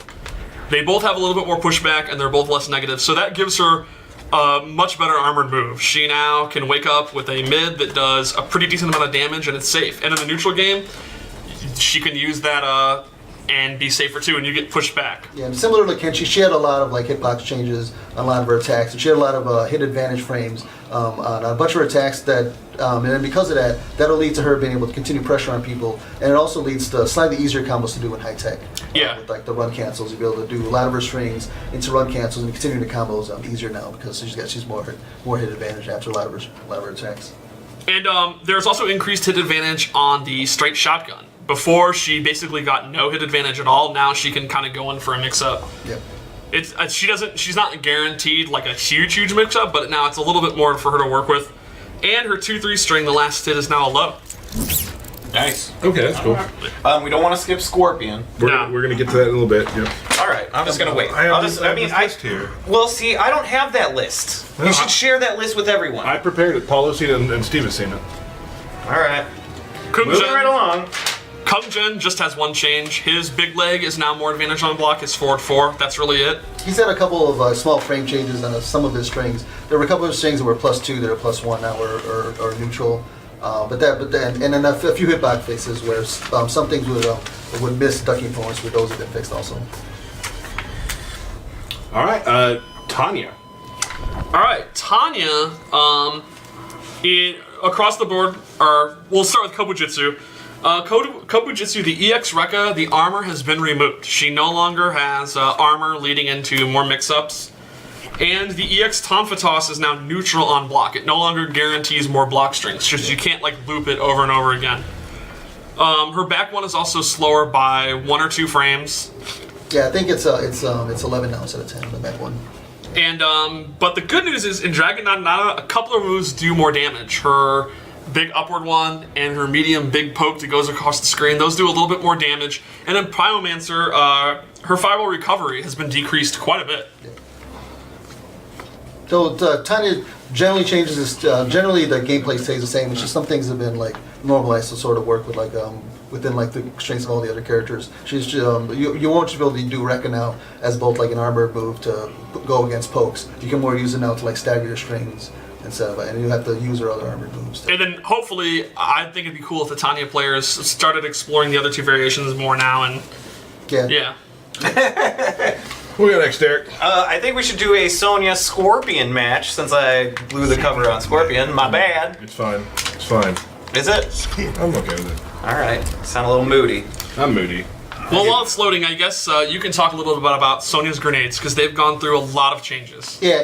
They both have a little bit more pushback, and they're both less negative, so that gives her a much better armored move. She now can wake up with a mid that does a pretty decent amount of damage, and it's safe. And in the neutral game, she can use that and be safer too, and you get pushed back. Yeah, and similar to Kenshi, she had a lot of like hitbox changes on a lot of her attacks, and she had a lot of hit advantage frames on a bunch of her attacks that, and then because of that, that'll lead to her being able to continue pressure on people, and it also leads to slightly easier combos to do in high tech. Yeah. With like the run cancels, you'll be able to do a lot of her strings into run cancels and continue the combos easier now because she's more hit advantage after a lot of her attacks. And there's also increased hit advantage on the straight shotgun. Before, she basically got no hit advantage at all. Now she can kind of go in for a mix-up. Yep. She's not guaranteed like a huge mix-up, but now it's a little bit more for her to work with. And her 2-3 string, the last hit is now a low. Nice. Okay, that's cool. We don't want to skip Scorpion. We're gonna get to that in a little bit. Yep. All right, I'm just gonna wait. I have this list here. Well, see, I don't have that list. You should share that list with everyone. I prepared it. Paulo's seen it and Steve has seen it. All right. Moving right along. Kung Jin just has 1 change. His big leg is now more advantage on block. His forward 4. That's really it. He's had a couple of small frame changes on some of his strings. There were a couple of strings that were +2 that are +1 now or neutral. And then a few hitbox fixes where some things would miss ducking points, where those have been fixed also. All right, Tanya. All right, Tanya. Across the board, we'll start with Kobujitsu. Kobujitsu, the EX Rekka, the armor has been removed. She no longer has armor leading into more mix-ups. And the EX Tonfatos is now neutral on block. It no longer guarantees more block strings. Just you can't like loop it over and over again. Her back one is also slower by 1 or 2 frames. Yeah, I think it's 11 now instead of 10 the back one. And but the good news is in Dragon Nana, a couple of moves do more damage. Her big upward one and her medium big poke that goes across the screen, those do a little bit more damage. And then Pyromancer, her fireball recovery has been decreased quite a bit. Yeah. So Tanya generally changes. Generally, the gameplay stays the same. It's just some things have been like normal ice will sort of work with like within like the strengths of all the other characters. She's you won't be able to do Rekka now as both like an armored move to go against pokes. You can more use it now to like stagger your strings instead of, and you have to use her other armored moves. And then hopefully, I think it'd be cool if the Tanya players started exploring the other two variations more now. And yeah. What we got next, Derek? I think we should do a Sonya Scorpion match since I blew the cover on Scorpion. My bad. It's fine. It's fine. Is it? I'm okay with it. All right. Sound a little moody. I'm moody. Well, while it's loading, I guess you can talk a little bit about Sonya's grenades because they've gone through a lot of changes. Yeah,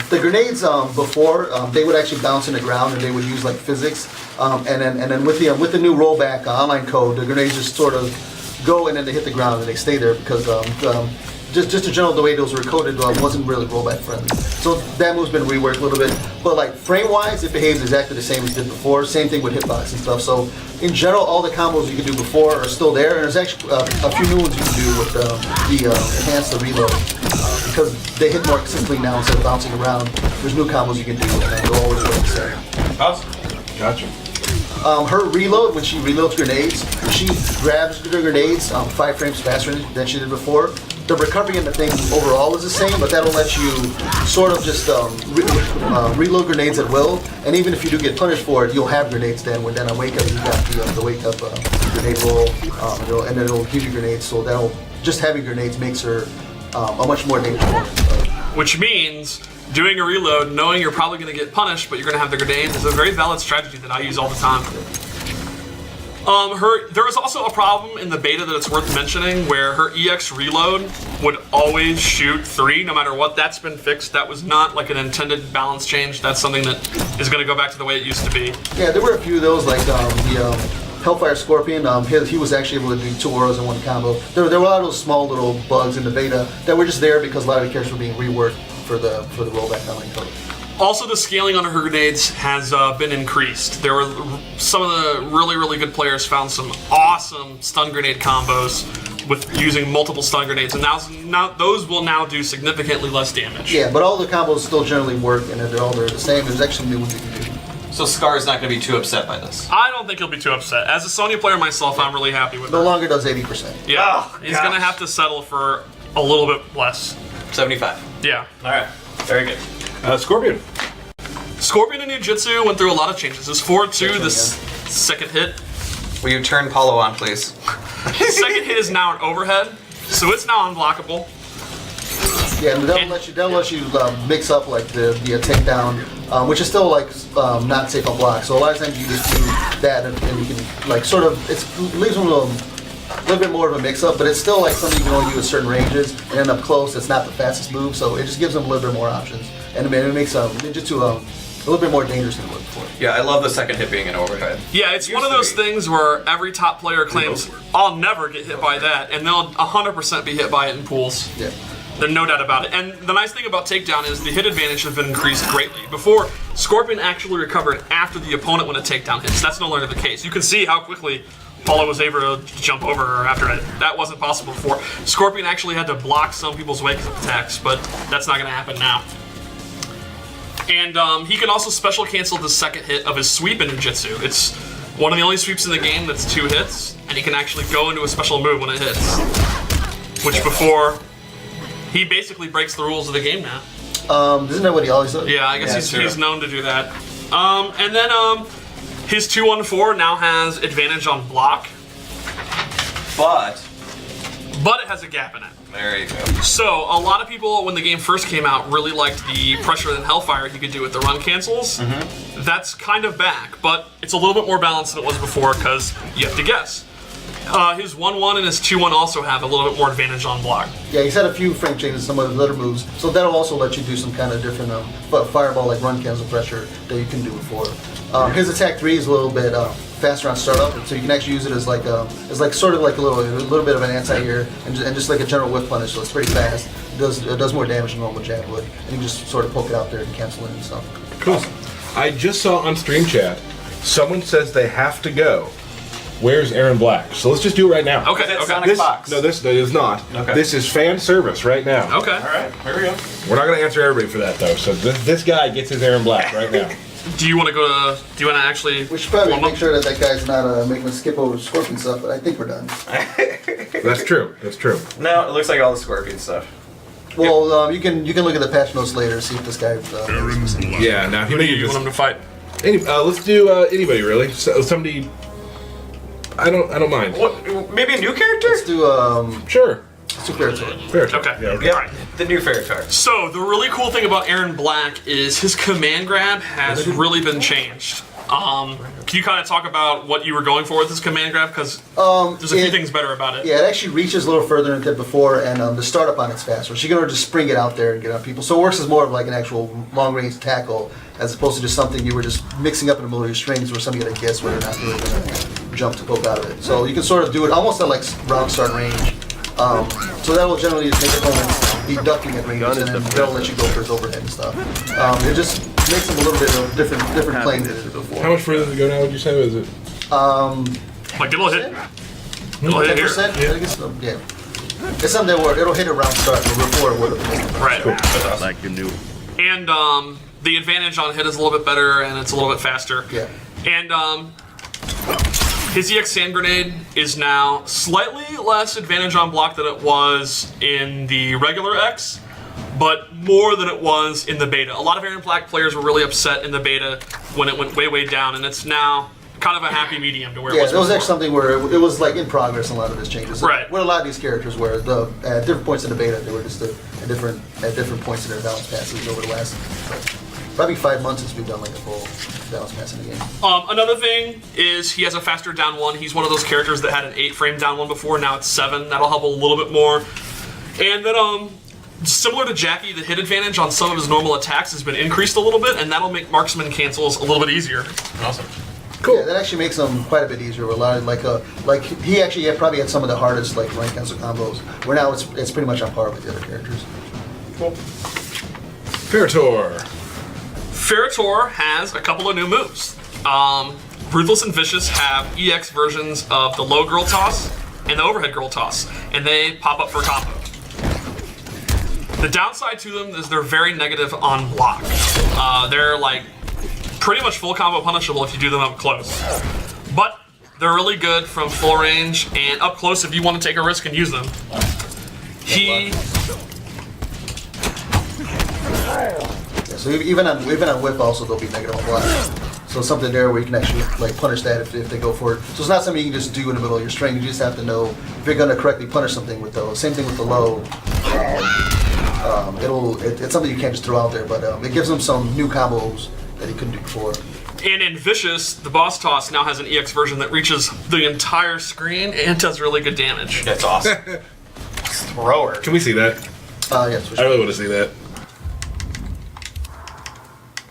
the grenades before they would actually bounce in the ground and they would use like physics, and then with the new rollback online code, the grenades just sort of go and then they hit the ground and they stay there because just in general the way those were coded wasn't really rollback friendly. So that move's been reworked a little bit, but like frame wise it behaves exactly the same as it did before. Same thing with hitbox and stuff. So in general all the combos you could do before are still there, and there's actually a few new ones you can do with the enhance the reload because they hit more consistently now instead of bouncing around. There's new combos you can do and they'll always work the same. Awesome. Gotcha. Her reload, when she reloads grenades, she grabs the grenades 5 frames faster than she did before. The recovery in the thing overall is the same, but that'll let you sort of just reload grenades at will. And even if you do get punished for it, you'll have grenades then. When then on wake up, you got the wake up grenade roll, and then it'll give you grenades. So that'll just having grenades makes her a much more dangerous opponent. Which means doing a reload, knowing you're probably going to get punished, but you're going to have the grenades, is a very valid strategy that I use all the time. There was also a problem in the beta that it's worth mentioning where her EX reload would always shoot 3 no matter what. That's been fixed. That was not like an intended balance change. That's something that is going to go back to the way it used to be. Yeah, there were a few of those, like the Hellfire Scorpion. He was actually able to do 2 auras in one combo. There were a lot of those small little bugs in the beta that were just there because a lot of the characters were being reworked for the rollback online code. Also, the scaling on her grenades has been increased. There were some of the really good players found some awesome stun grenade combos with using multiple stun grenades, and now those will now do significantly less damage. Yeah, but all the combos still generally work, and they're the same. There's actually new ones you can do. So Scar's not going to be too upset by this. I don't think he'll be too upset. As a Sonya player myself, I'm really happy with No her. longer does 80%. Yeah, Oh, he's going to have to settle for a little bit less. 75. Yeah. All right. Very good. Scorpion. Scorpion and Ninjutsu went through a lot of changes. This 4-2, this second hit. Will you turn Paulo on, please? The second hit is now an overhead, so it's now unblockable. Yeah, and they'll let you mix up like the takedown, which is still like not safe on block. So a lot of times you just do that, and you can like sort of it leaves them a little bit more of a mix-up, but it's still like something you can only do at certain ranges and end up close. It's not the fastest move, so it just gives them a little bit more options, and it makes Ninjutsu a little bit more dangerous than it was before. Yeah, I love the second hit being an overhead. Yeah, it's one of those things where every top player claims, I'll never get hit by that, and they'll 100% be hit by it in pools. Yeah. There's no doubt about it. And the nice thing about takedown is the hit advantage has been increased greatly. Before, Scorpion actually recovered after the opponent when a takedown hits. That's no longer the case. You can see how quickly Paulo was able to jump over her after it. That wasn't possible before. Scorpion actually had to block some people's wake attacks, but that's not going to happen now. And he can also special cancel the second hit of his sweep in Ninjutsu. It's one of the only sweeps in the game that's 2 hits, and he can actually go into a special move when it hits. Which before, he basically breaks the rules of the game now. Isn't that what he always does? Yeah, I guess he's known to do that. And then his 2-1-4 now has advantage on block, But it has a gap in it. there you go. So, a lot of people, when the game first came out, really liked the pressure than Hellfire he could do with the run cancels. That's kind of back, but it's a little bit more balanced than it was before because you have to guess. His 1-1 and his 2-1 also have a little bit more advantage on block. Yeah, he's had a few frame changes, some of his other moves, so that'll also let you do some kind of different fireball like run cancel pressure that you can do before. His attack 3 is a little bit faster on startup, so you can actually use it as like sort of like a little bit of an anti-air and just like a general whip punish. So it's pretty fast. It does more damage than normal jab would, and you can just sort of poke it out there and cancel it and stuff. Cool. I just saw on stream chat someone says they have to go. Where's Aaron Black? So let's just do it right now. Okay, Is it okay. Sonic Fox? No, this is not. Okay. This is fan service right now. Okay. All right, here we go. We're not going to answer everybody for that though. So this guy gets his Aaron Black right now. do you want to go to? Do you want to actually? We should probably warm make up? sure that that guy's not making us skip over Scorpion stuff, but I think we're done. That's true. That's true. No, it looks like all the Scorpion stuff. Well, you can look at the patch notes later, see if this guy. Yeah. Now, if Who you do you want him to fight? let's do anybody really. So, somebody. I don't mind. What? Maybe a new character? Let's do Sure. Super Airtoy. Fair. Okay. Yeah. Okay. Yeah, Alright. the new Ferritar. So the really cool thing about Aaron Black is his command grab has really been changed. Can you kind of talk about what you were going for with this command grab? Because there's a few things better about it. Yeah, it actually reaches a little further than it did before, and the startup on it's faster. So you can just spring it out there and get on people. So it works as more of like an actual long-range tackle, as opposed to just something you were just mixing up in the middle of your strings where somebody got to guess whether or not they were going to jump to poke out of it. So you can sort of do it almost at like round start range. So that will generally just make opponents be ducking at range, and then they'll let you go for his overhead and stuff. It just makes them a little bit of a different plane than it did before. How much further does it go now? Would you say? Was it? Like it'll hit. It'll hit here. 10%? I guess, yeah. It's something where it'll hit a round start before it would have. Right. Like you knew. And the advantage on hit is a little bit better, and it's a little bit faster. Yeah. And his EX Sand Grenade is now slightly less advantage on block than it was in the regular X, but more than it was in the beta. A lot of Aaron Black players were really upset in the beta when it went way down, and it's now kind of a happy medium to where it Yeah, was it was before. actually something where it was like in progress in a lot of his changes. Right. With a lot of these characters where at different points in the beta, they were just at different points in their balance passes over the last probably 5 months since we've done like a full balance pass in the game. Another thing is he has a faster down one. He's one of those characters that had an 8-frame down one before. Now it's 7. That'll help a little bit more. And then similar to Jackie, the hit advantage on some of his normal attacks has been increased a little bit, and that'll make marksman cancels a little bit easier. Awesome. Cool. Yeah, that actually makes them quite a bit easier. A lot of like he actually probably had some of the hardest like rank cancel combos. Where now it's pretty much on par with the other characters. Cool. Ferritor. Ferritor has a couple of new moves. Ruthless and Vicious have EX versions of the low girl toss and the overhead girl toss, and they pop up for combo. The downside to them is they're very negative on block. They're like pretty much full combo punishable if you do them up close. But they're really good from full range and up close if you want to take a risk and use them. So even on whip also they'll be negative on block. So it's something there where you can actually like punish that if they go for it. So it's not something you can just do in the middle of your string. You just have to know if you're going to correctly punish something with those. Same thing with the low. It's something you can't just throw out there, but it gives them some new combos that he couldn't do before. And in Vicious, the boss toss now has an EX version that reaches the entire screen and does really good damage. That's awesome. Thrower. Can we see that? Yes, for I sure. really want to see that.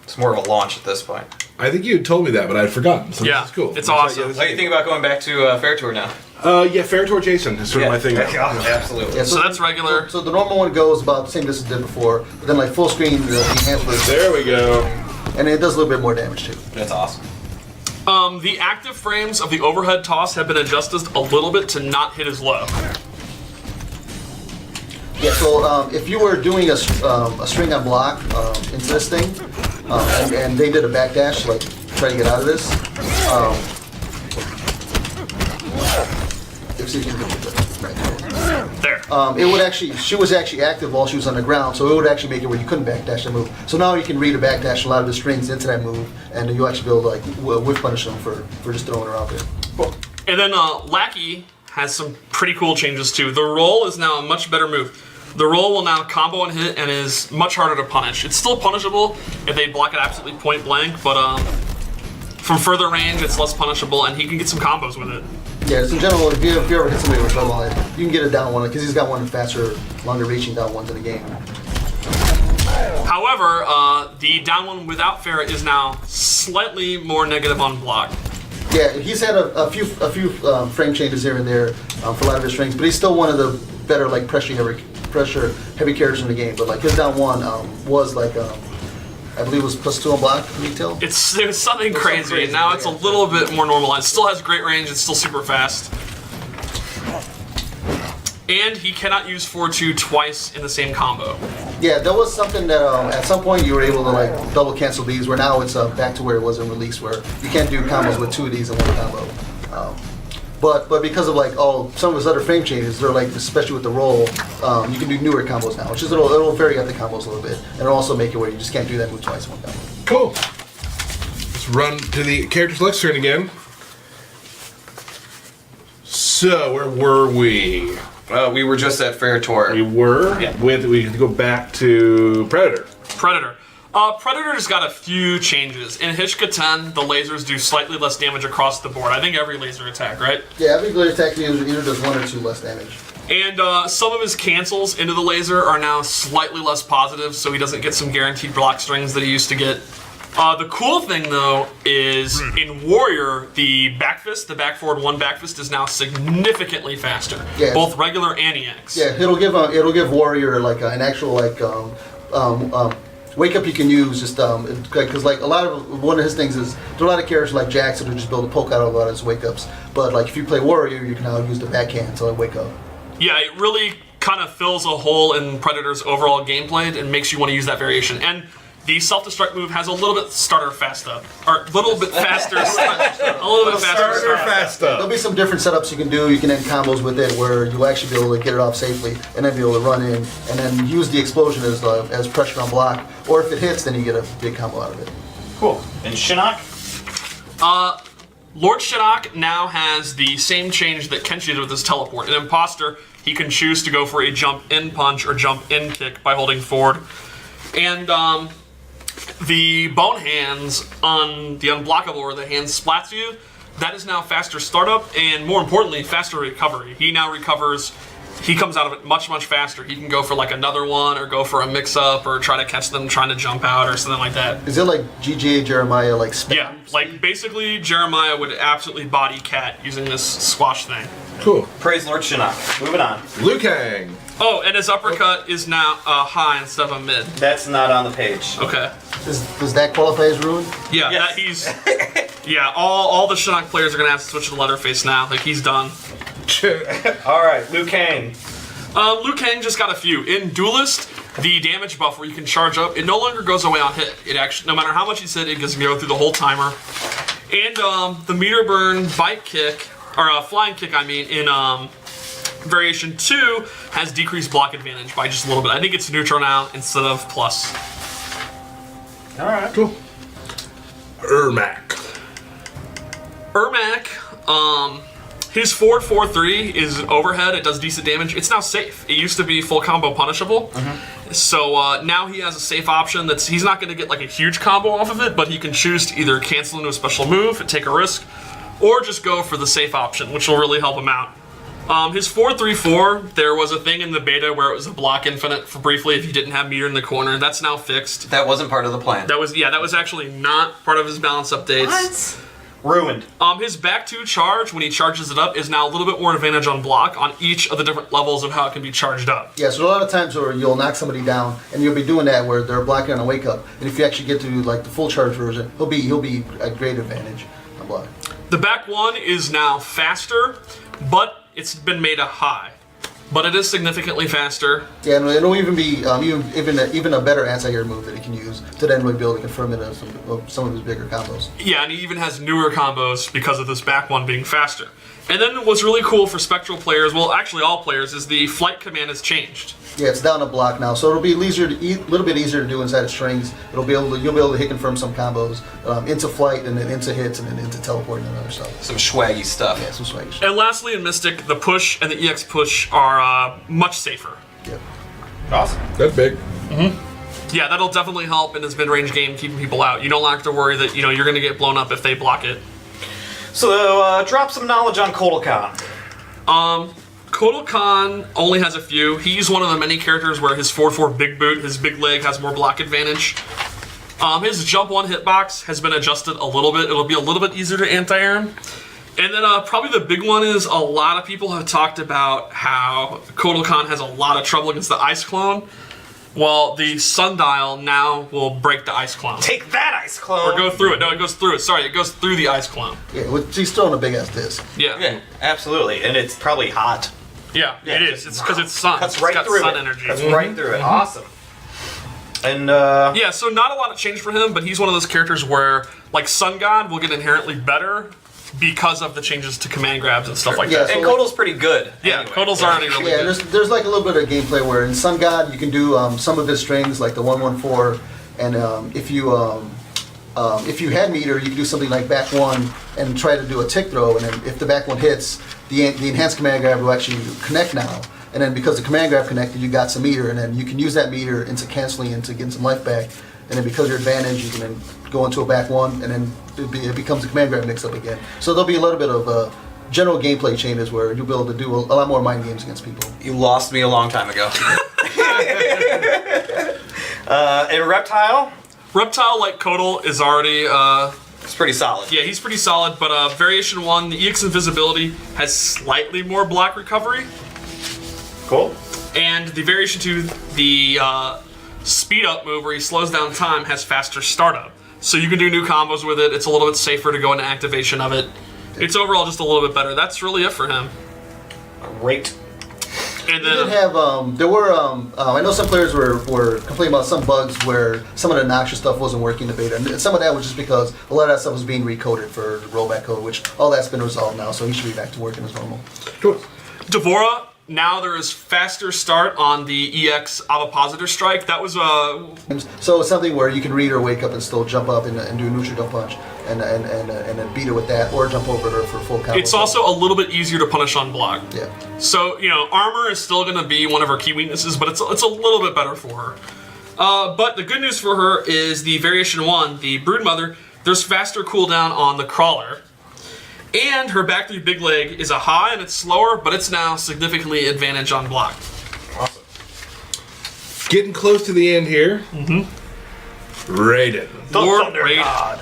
It's more of a launch at this point. I think you had told me that, but I'd forgotten. So Yeah, this is cool. it's awesome. What do you think about going back to Ferritor now? Yeah, Ferritor Jason is sort of my thing now. Absolutely. Yeah, So that's regular. So the normal one goes about the same distance it did before, but then like full screen, the enhanced version, There we go. and it does a little bit more damage too. That's awesome. The active frames of the overhead toss have been adjusted a little bit to not hit as low. Yeah, so if you were doing a string on block into this thing, and they did a backdash, like try to get out of this, if you can get the right There. it would actually, she was actually active while she was on the ground, so it would actually make it where you couldn't backdash that move. So now you can read a backdash a lot of the strings into that move, and you'll actually be able to like whiff punish them for just throwing her out there. Cool. And then Lackey has some pretty cool changes too. The roll is now a much better move. The roll will now combo and hit and is much harder to punish. It's still punishable if they block it absolutely point blank, but from further range it's less punishable and he can get some combos with it. Yeah, so in general, if you ever hit somebody with a line, you can get a down one, because he's got one of the faster, longer reaching down ones in the game. However, the down one without Farah is now slightly more negative on block. Yeah, he's had a few frame changes here and there for a lot of his strings, but he's still one of the better like pressure heavy characters in the game. But like his down one was like I believe it was +2 on block retail. It was something crazy. crazy, Now it's a yeah. little bit more normalized. Still has great range. It's still super fast. And he cannot use 4-2 twice in the same combo. Yeah, there was something that at some point you were able to like double cancel these, where now it's back to where it was in release, where you can't do combos with 2 of these in one combo. But because of like some of his other frame changes, they're like, especially with the roll, you can do newer combos now, which is it'll vary out the combos a little bit, and it'll also make it where you just can't do that move twice in one combo. Cool. Let's run to the character select screen again. So where were we? We were just at Fair Tour. We were. Yeah. We have to go back to Predator. Predator's got a few changes. In Hishka 10, the lasers do slightly less damage across the board. I think every laser attack, right? Yeah, every laser attack either does 1 or 2 less damage. And some of his cancels into the laser are now slightly less positive, so he doesn't get some guaranteed block strings that he used to get. The cool thing, though, is in Warrior, the back fist, the back forward 1 back fist, is now significantly faster. Yeah. Both regular and EX. Yeah, it'll give Warrior like an actual like wake up you can use, just because like one of his things is there are a lot of characters like Jax that will just build a poke out of a lot of his wake ups, but like if you play Warrior, you can now use the backhand to like wake up. Yeah, it really kind of fills a hole in Predator's overall gameplay and makes you want to use that variation. And the self-destruct move has a little bit starter fast up, or a little bit faster, a little bit faster. Starter fast up. There'll be some different setups you can do. You can end combos with it where you'll actually be able to get it off safely and then be able to run in and then use the explosion as pressure on block. Or if it hits, then you get a big combo out of it. Cool. And Shinnok? Lord Shinnok now has the same change that Kenshi did with his teleport. An imposter, he can choose to go for a jump in punch or jump in kick by holding forward. And the bone hands on the unblockable or the hand splats you, that is now faster startup and more importantly, faster recovery. He now recovers, he comes out of it much, much faster. He can go for like another one or go for a mix up or try to catch them trying to jump out or something like that. Is it like GGA Jeremiah like spam? Yeah, like basically Jeremiah would absolutely body Cat using this squash thing. Cool. Praise Lord Shinnok. Moving on. Liu Kang. Oh, and his uppercut is now high instead of a mid. That's not on the page. Okay. Does that qualify as ruined? Yeah, Yes. that he's. Yeah, all the Shinnok players are gonna have to switch to Leatherface now. Like he's done. Alright, Liu Kang. Liu Kang just got a few. In Duelist, the damage buff where you can charge up, it no longer goes away on hit. It actually, no matter how much he's hit, it gets to go through the whole timer. And the meter burn bite kick, or flying kick, I mean, in Variation 2 has decreased block advantage by just a little bit. I think it's neutral now instead of plus. Alright. Cool. Ermac. His forward 4-3 is overhead. It does decent damage. It's now safe. It used to be full combo punishable. So now he has a safe option that's he's not going to get like a huge combo off of it, but he can choose to either cancel into a special move and take a risk, or just go for the safe option, which will really help him out. His 4-3-4, there was a thing in the beta where it was a block infinite for briefly if you didn't have meter in the corner. That's now fixed. That wasn't part of the plan. That was actually not part of his balance updates. What? Ruined. His back 2 charge, when he charges it up, is now a little bit more advantage on block on each of the different levels of how it can be charged up. Yeah, so a lot of times where you'll knock somebody down and you'll be doing that where they're blocking on a wake up, and if you actually get to like the full charge version, he'll be a great advantage on block. The back 1 is now faster, but it's been made a high. But it is significantly faster. Yeah, and it'll even be even a better anti-air move that he can use to then be able to confirm it as some of his bigger combos. Yeah, and he even has newer combos because of this back 1 being faster. And then what's really cool for Spectral players, well actually all players, is the flight command has changed. Yeah, it's down a block now, so it'll be little bit easier to do inside of strings. You'll be able to hit confirm some combos into flight and then into hits and then into teleporting and other stuff. Some swaggy stuff. Yeah, some swaggy stuff. And lastly, in Mystic, the push and the EX push are much safer. Yep. Awesome. That's big. Yeah, that'll definitely help in this mid-range game, keeping people out. You don't have to worry that you're going to get blown up if they block it. So, drop some knowledge on Kotal Khan. Kotal Khan only has a few. He's one of the many characters where his 4-4 big boot, his big leg, has more block advantage. His jump 1 hitbox has been adjusted a little bit. It'll be a little bit easier to anti-air him. And then probably the big one is a lot of people have talked about how Kotal Khan has a lot of trouble against the Ice Clone. Well, the Sundial now will break the Ice Clone. Take that, Ice Clone! Or go through it. No, it goes through it. Sorry, it goes through the Ice Clone. Yeah, he's still on a big ass disc. Yeah. Yeah, absolutely. And it's probably hot. Yeah, it is. It's because it's sun. Cuts It's right got through sun it. energy. Cuts right through it. Awesome. And Yeah, so not a lot of change for him, but he's one of those characters where, like, Sun God will get inherently better because of the changes to command grabs and stuff like Yeah, that. so and Kotal's pretty good. Yeah, anyway. Kotal's already really Yeah, good. there's like a little bit of gameplay where in Sun God you can do some of his strings like the 114, and if you had meter, you can do something like back one and try to do a tick throw, and then if the back one hits, the enhanced command grab will actually connect now. And then because the command grab connected, you got some meter, and then you can use that meter into canceling into getting some life back. And then because you're advantage, you can then go into a back one, and then it becomes a command grab mix up again. So there'll be a little bit of general gameplay changes where you'll be able to do a lot more mind games against people. You lost me a long time ago. And Reptile, Reptile, like Kotal, is already... it's pretty solid. yeah, he's pretty solid, but Variation 1, the EX Invisibility, has slightly more block recovery. Cool. And the Variation 2, the Speed Up move, where he slows down time, has faster startup. So you can do new combos with it. It's a little bit safer to go into activation of it. It's overall just a little bit better. That's really it for him. Great. And We did then... have, there were, I know some players were complaining about some bugs where some of the noxious stuff wasn't working in the beta. And some of that was just because a lot of that stuff was being recoded for rollback code, which all that's been resolved now, so he should be back to working as normal. Cool. Devora, now there is faster start on the EX Ovipositor Strike. That was So it's something where you can read or wake up and still jump up and do a neutral dump punch and then beat it with that, or jump over her for full combo. it's also a little bit easier to punish on block. Yeah. So, you know, armor is still going to be one of her key weaknesses, but it's a little bit better for her. But the good news for her is the Variation 1, the Broodmother, there's faster cooldown on the Crawler. And her back 3 big leg is a high and it's slower, but it's now significantly advantage on block. Awesome. Getting close to the end here. Raiden. Lord Thunder Raiden. God.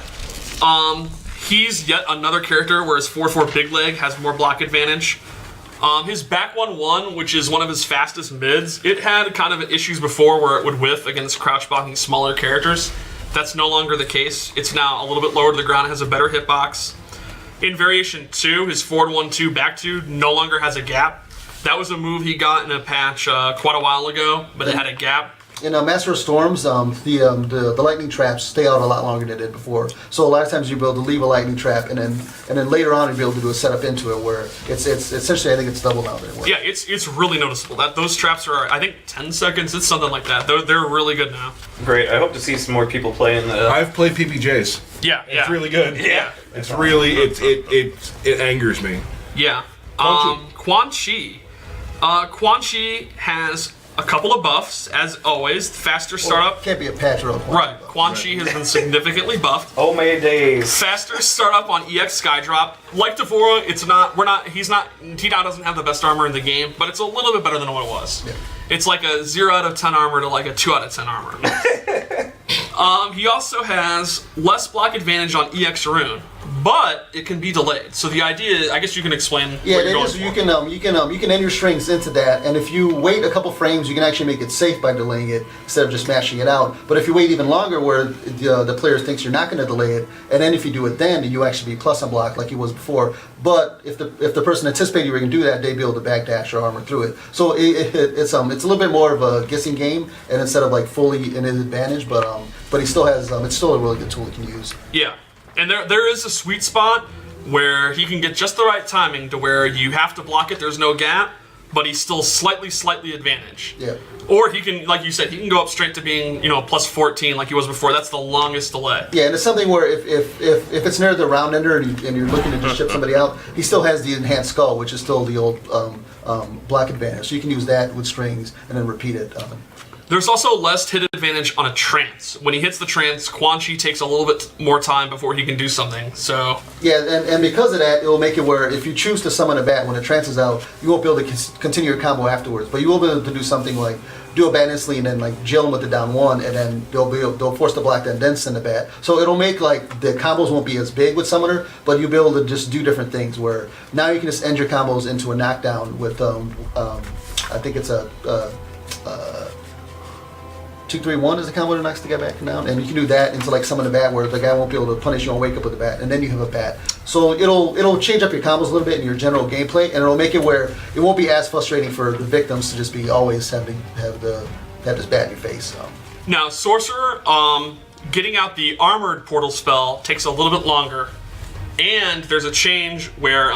He's yet another character where his 4/4 big leg has more block advantage. His back 1/1, which is one of his fastest mids, it had kind of issues before where it would whiff against crouch blocking smaller characters. That's no longer the case. It's now a little bit lower to the ground, it has a better hitbox. In Variation 2, his forward 1-2, back 2 no longer has a gap. That was a move he got in a patch quite a while ago, but it had a gap. In Master of Storms, the lightning traps stay out a lot longer than they did before. So a lot of times you'll be able to leave a lightning trap, and then later on you'll be able to do a setup into it where it's essentially, I think it's double now. Yeah, it's really noticeable. Those traps are, I think, 10 seconds. It's something like that. They're really good now. Great. I hope to see some more people playing the. I've played PPJs. Yeah, It's really good. Yeah. It's really it angers me. Yeah. Quan Chi. Quan Chi has a couple of buffs, as always. Faster startup. Can't be a patch real quick. Right. Quan Chi has been significantly buffed. Oh my days. Faster startup on EX Skydrop. Like Devora, he now doesn't have the best armor in the game, but it's a little bit better than what it was. Yeah. It's like a 0 out of 10 armor to like a 2 out of 10 armor. He also has less block advantage on EX Rune, but it can be delayed. So the idea, I guess you can explain. Yeah, what it you're going is. for. You can end your strings into that, and if you wait a couple frames, you can actually make it safe by delaying it instead of just mashing it out. But if you wait even longer, where the player thinks you're not going to delay it, and then if you do it, then you actually be plus on block like you was before. But if the person anticipated you were going to do that, they'd be able to backdash or armor through it. So it's a little bit more of a guessing game, and instead of like fully in his advantage, but he still has it's still a really good tool he can use. Yeah, and there is a sweet spot where he can get just the right timing to where you have to block it. There's no gap, but he's still slightly advantage. Yeah. Or he can, like you said, he can go up straight to being plus 14 like he was before. That's the longest delay. Yeah, and it's something where if it's near the round ender and you're looking to just ship somebody out, he still has the enhanced skull, which is still the old block advantage. So you can use that with strings and then repeat it. There's also less hit advantage on a trance. When he hits the trance, Quan Chi takes a little bit more time before he can do something. So Yeah, and because of that, it will make it where if you choose to summon a bat when the trance is out, you won't be able to continue your combo afterwards. But you will be able to do something like do a bat instantly and then like jail them with the down one, and then they'll force the block and then send a bat. So it'll make like the combos won't be as big with summoner, but you'll be able to just do different things. Where now you can just end your combos into a knockdown with I think it's a 2-3-1 is the combo that knocks the guy back down, and you can do that into like summon a bat where the guy won't be able to punish you and wake up with a bat, and then you have a bat. So it'll change up your combos a little bit in your general gameplay, and it'll make it where it won't be as frustrating for the victims to just be always having have this bat in your face. So. Now, Sorcerer, getting out the armored portal spell takes a little bit longer, and there's a change where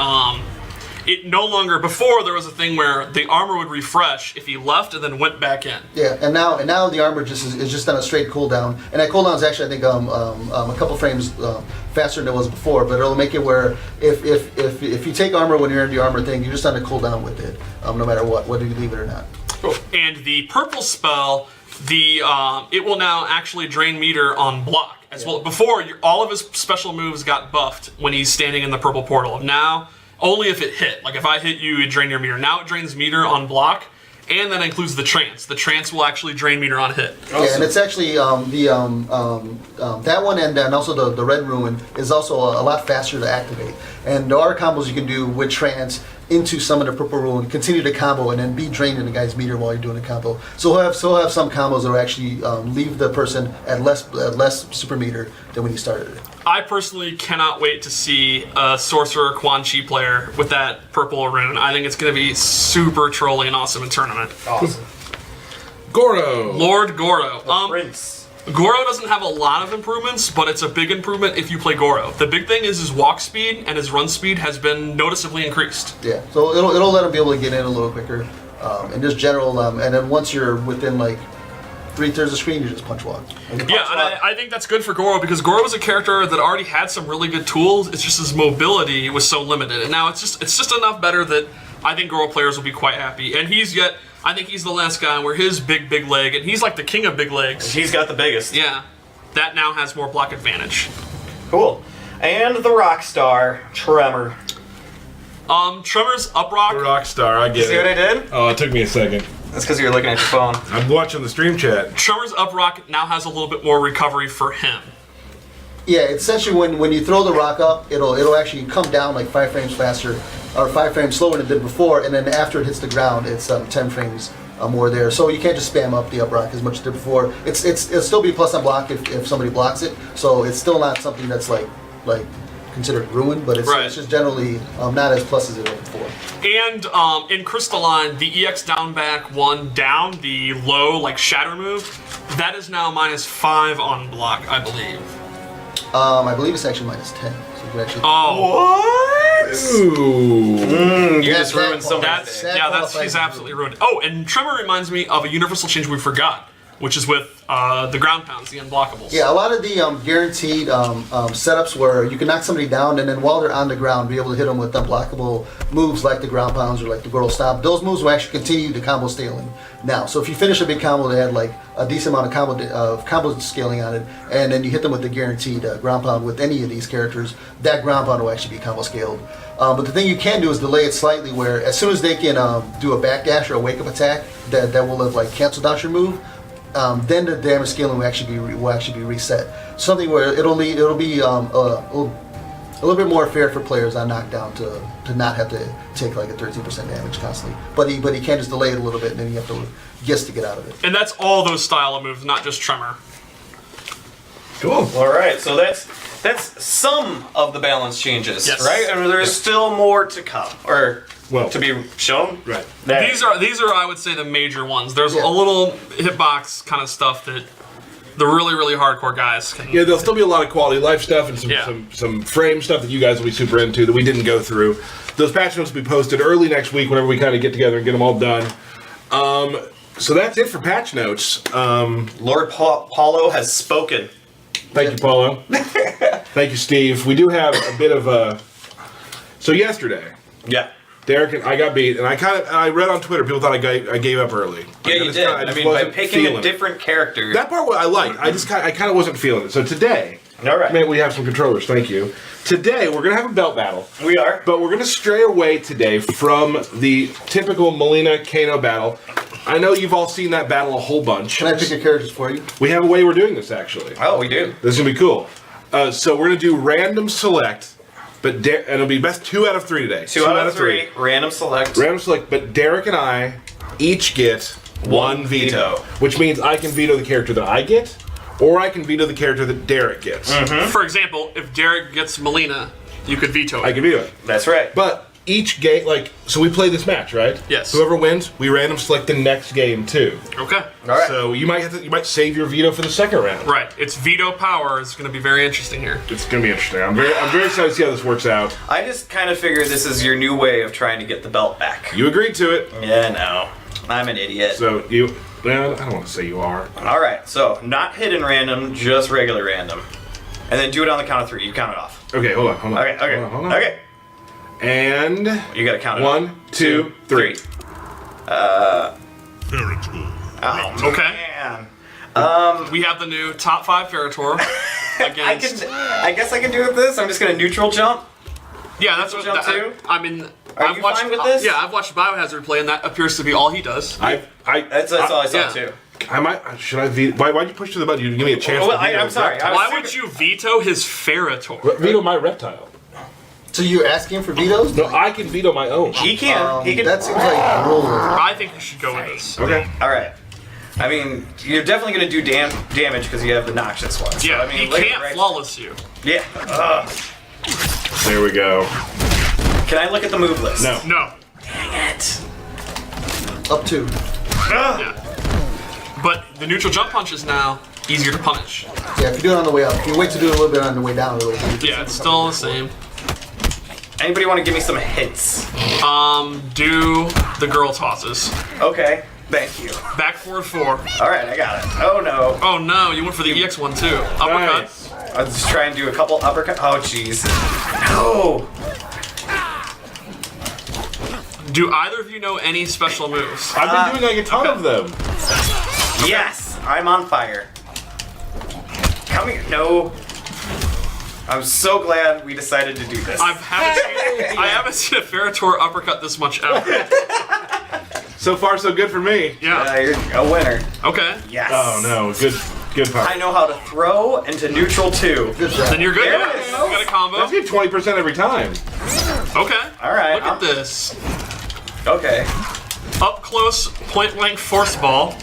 it no longer. Before there was a thing where the armor would refresh if he left and then went back in. Yeah, and now the armor is just on a straight cooldown, and that cooldown is actually I think a couple frames faster than it was before. But it'll make it where if you take armor when you're in the armor thing, you're just on a cooldown with it, no matter whether you leave it or not. Cool. And the purple spell, it will now actually drain meter on block as well. Before, all of his special moves got buffed when he's standing in the purple portal. Now, only if it hit. Like if I hit you, it drain your meter. Now it drains meter on block, and that includes the trance. The trance will actually drain meter on hit. Awesome. Yeah, and it's actually that one and also the red ruin is also a lot faster to activate. And there are combos you can do with trance into summon the purple ruin, continue the combo, and then be drained in the guy's meter while you're doing the combo. So we'll have some combos that will actually leave the person at less super meter than when you started it. I personally cannot wait to see a Sorcerer Quan Chi player with that purple rune. I think it's going to be super trolly and awesome in tournament. Awesome. Goro. Lord Goro. Prince. Goro doesn't have a lot of improvements, but it's a big improvement if you play Goro. The big thing is his walk speed and his run speed has been noticeably increased. Yeah, so it'll let him be able to get in a little quicker, and just general. And then once you're within like 3/3 of the screen, you just punch walk. Yeah, and I think that's good for Goro because Goro was a character that already had some really good tools. It's just his mobility was so limited, and now it's just enough better that I think Goro players will be quite happy. And I think he's the last guy where his big leg, and he's like the king of big legs. He's got the biggest. Yeah, that now has more block advantage. Cool. And the rock star, Tremor. Tremor's up rock. The rock star, I get See what I it. did? Oh, it took me a second. That's because you're looking at your phone. I'm watching the stream chat. Tremor's up rock now has a little bit more recovery for him. Yeah, essentially when you throw the rock up, it'll actually come down like 5 frames faster, or 5 frames slower than it did before, and then after it hits the ground, it's 10 frames more there. So you can't just spam up the up rock as much as it did before. It'll still be plus on block if somebody blocks it. So it's still not something that's like considered ruined, but it's just generally not as plus as it was before. And in Crystalline, the EX down back 1 down, the low like shatter move, that is now -5 on block, I believe. I believe it's actually -10. So you can actually. What? Ooh. You just ruined something. He's absolutely ruined. Oh, and Tremor reminds me of a universal change we forgot, which is with the ground pounds, the unblockables. Yeah, a lot of the guaranteed setups where you can knock somebody down and then while they're on the ground be able to hit them with unblockable moves like the ground pounds or like the Goro Stomp. Those moves will actually continue the combo scaling now. So if you finish a big combo that had like a decent amount of combo scaling on it, and then you hit them with the guaranteed ground pound with any of these characters, that ground pound will actually be combo scaled. But the thing you can do is delay it slightly where as soon as they can do a backdash or a wake up attack that will have like canceled out your move, then the damage scaling will actually be reset. Something where it'll be a little bit more fair for players on knockdown to not have to take like a 13% damage constantly. But he can just delay it a little bit, and then you have to guess to get out of it. And that's all those style of moves, not just Tremor. Cool. All right, so that's some of the balance changes, Yes. right? And there's still more to come, or to be shown. Right. These are I would say the major ones. There's a little hitbox kind of stuff that the really hardcore guys can. Yeah, there'll still be a lot of quality life stuff and some frame stuff that you guys will be super into that we didn't go through. Those patch notes will be posted early next week whenever we kind of get together and get them all done. So that's it for patch notes. Lord Paulo has spoken. Thank you, Paulo. Thank you, Steve. We do have a bit of a. So yesterday, Yeah. Derek and I got beat, and I read on Twitter people thought I gave up early. Yeah, you did. I mean, by picking a different character. That part I liked. I kind of wasn't feeling it. So today, all right. man, we have some controllers. Thank you. Today we're gonna have a belt battle. We are, but we're gonna stray away today from the typical Molina Kano battle. I know you've all seen that battle a whole bunch. Can I pick your characters for you? We have a way we're doing this actually. Oh, we do. This is gonna be cool. So we're gonna do random select. And it'll be best 2 out of 3 today. 2 out of 3. Random select. Random select. But Derek and I each get one veto. Which means I can veto the character that I get, or I can veto the character that Derek gets. For example, if Derek gets Melina, you could veto it. I can veto it. That's right. But each game, so we play this match, right? Yes. Whoever wins, we random select the next game too. Okay. All right. So you might save your veto for the second round. Right. It's veto power. It's going to be very interesting here. It's gonna be interesting. I'm very excited to see how this works out. I just kind of figure this is your new way of trying to get the belt back. You agreed to it, Yeah, no. I'm an idiot. so well, I don't want to say you are. All right, so not hidden random, just regular random. And then do it on the count of 3. You count it off. Okay, hold on. Okay, okay, Hold on. okay. And You gotta count it off. 1, 2, 3. Oh, Okay. man. We have the new top 5 Ferritor against. I guess I can do it with this. I'm just gonna neutral jump. Yeah, that's what. Jump too? I mean, Are you fine with this? Yeah, I've watched Biohazard play, and that appears to be all he does. That's all I saw yeah. too. I might. Should I veto? Why'd you push to the button? You didn't give me a chance. Well, to veto I'm sorry. Reptile. Why would you veto his Ferritor? Veto my reptile. So you're asking for vetoes? No, I can veto my own. He can. He can. That seems like rules. I think you should go with this. Okay. All right. I mean, you're definitely gonna do damage because you have the noxious ones. So, Yeah, I mean, he like, can't right- flawless you. Yeah. There we go. Can I look at the move list? No. No. Dang it. Up 2. Yeah. But the neutral jump punch is now easier to punish. Yeah, if you do it on the way up. If you wait to do it a little bit on the way down, Yeah, it's still the same. Anybody want to give me some hints? Do the girl tosses. Okay. Thank you. Back forward 4. All right, I got it. Oh no. Oh no, you went for the EX one too. Uppercut. Nice. I'll just try and do a couple uppercut. Oh jeez. No. Do either of you know any special moves? I've been doing like a ton of them. Yes, I'm on fire. Come here. No. I'm so glad we decided to do this. I haven't seen a Ferritor uppercut this much ever. So far, so good for me. Yeah. You're a winner. Okay. Yes. Oh no, good power. I know how to throw into neutral too. Good job. Then you're good. There Yeah. it is. You got a combo. That's good 20% every time. Okay. All right. Look at this. Okay. Up close, point blank force ball.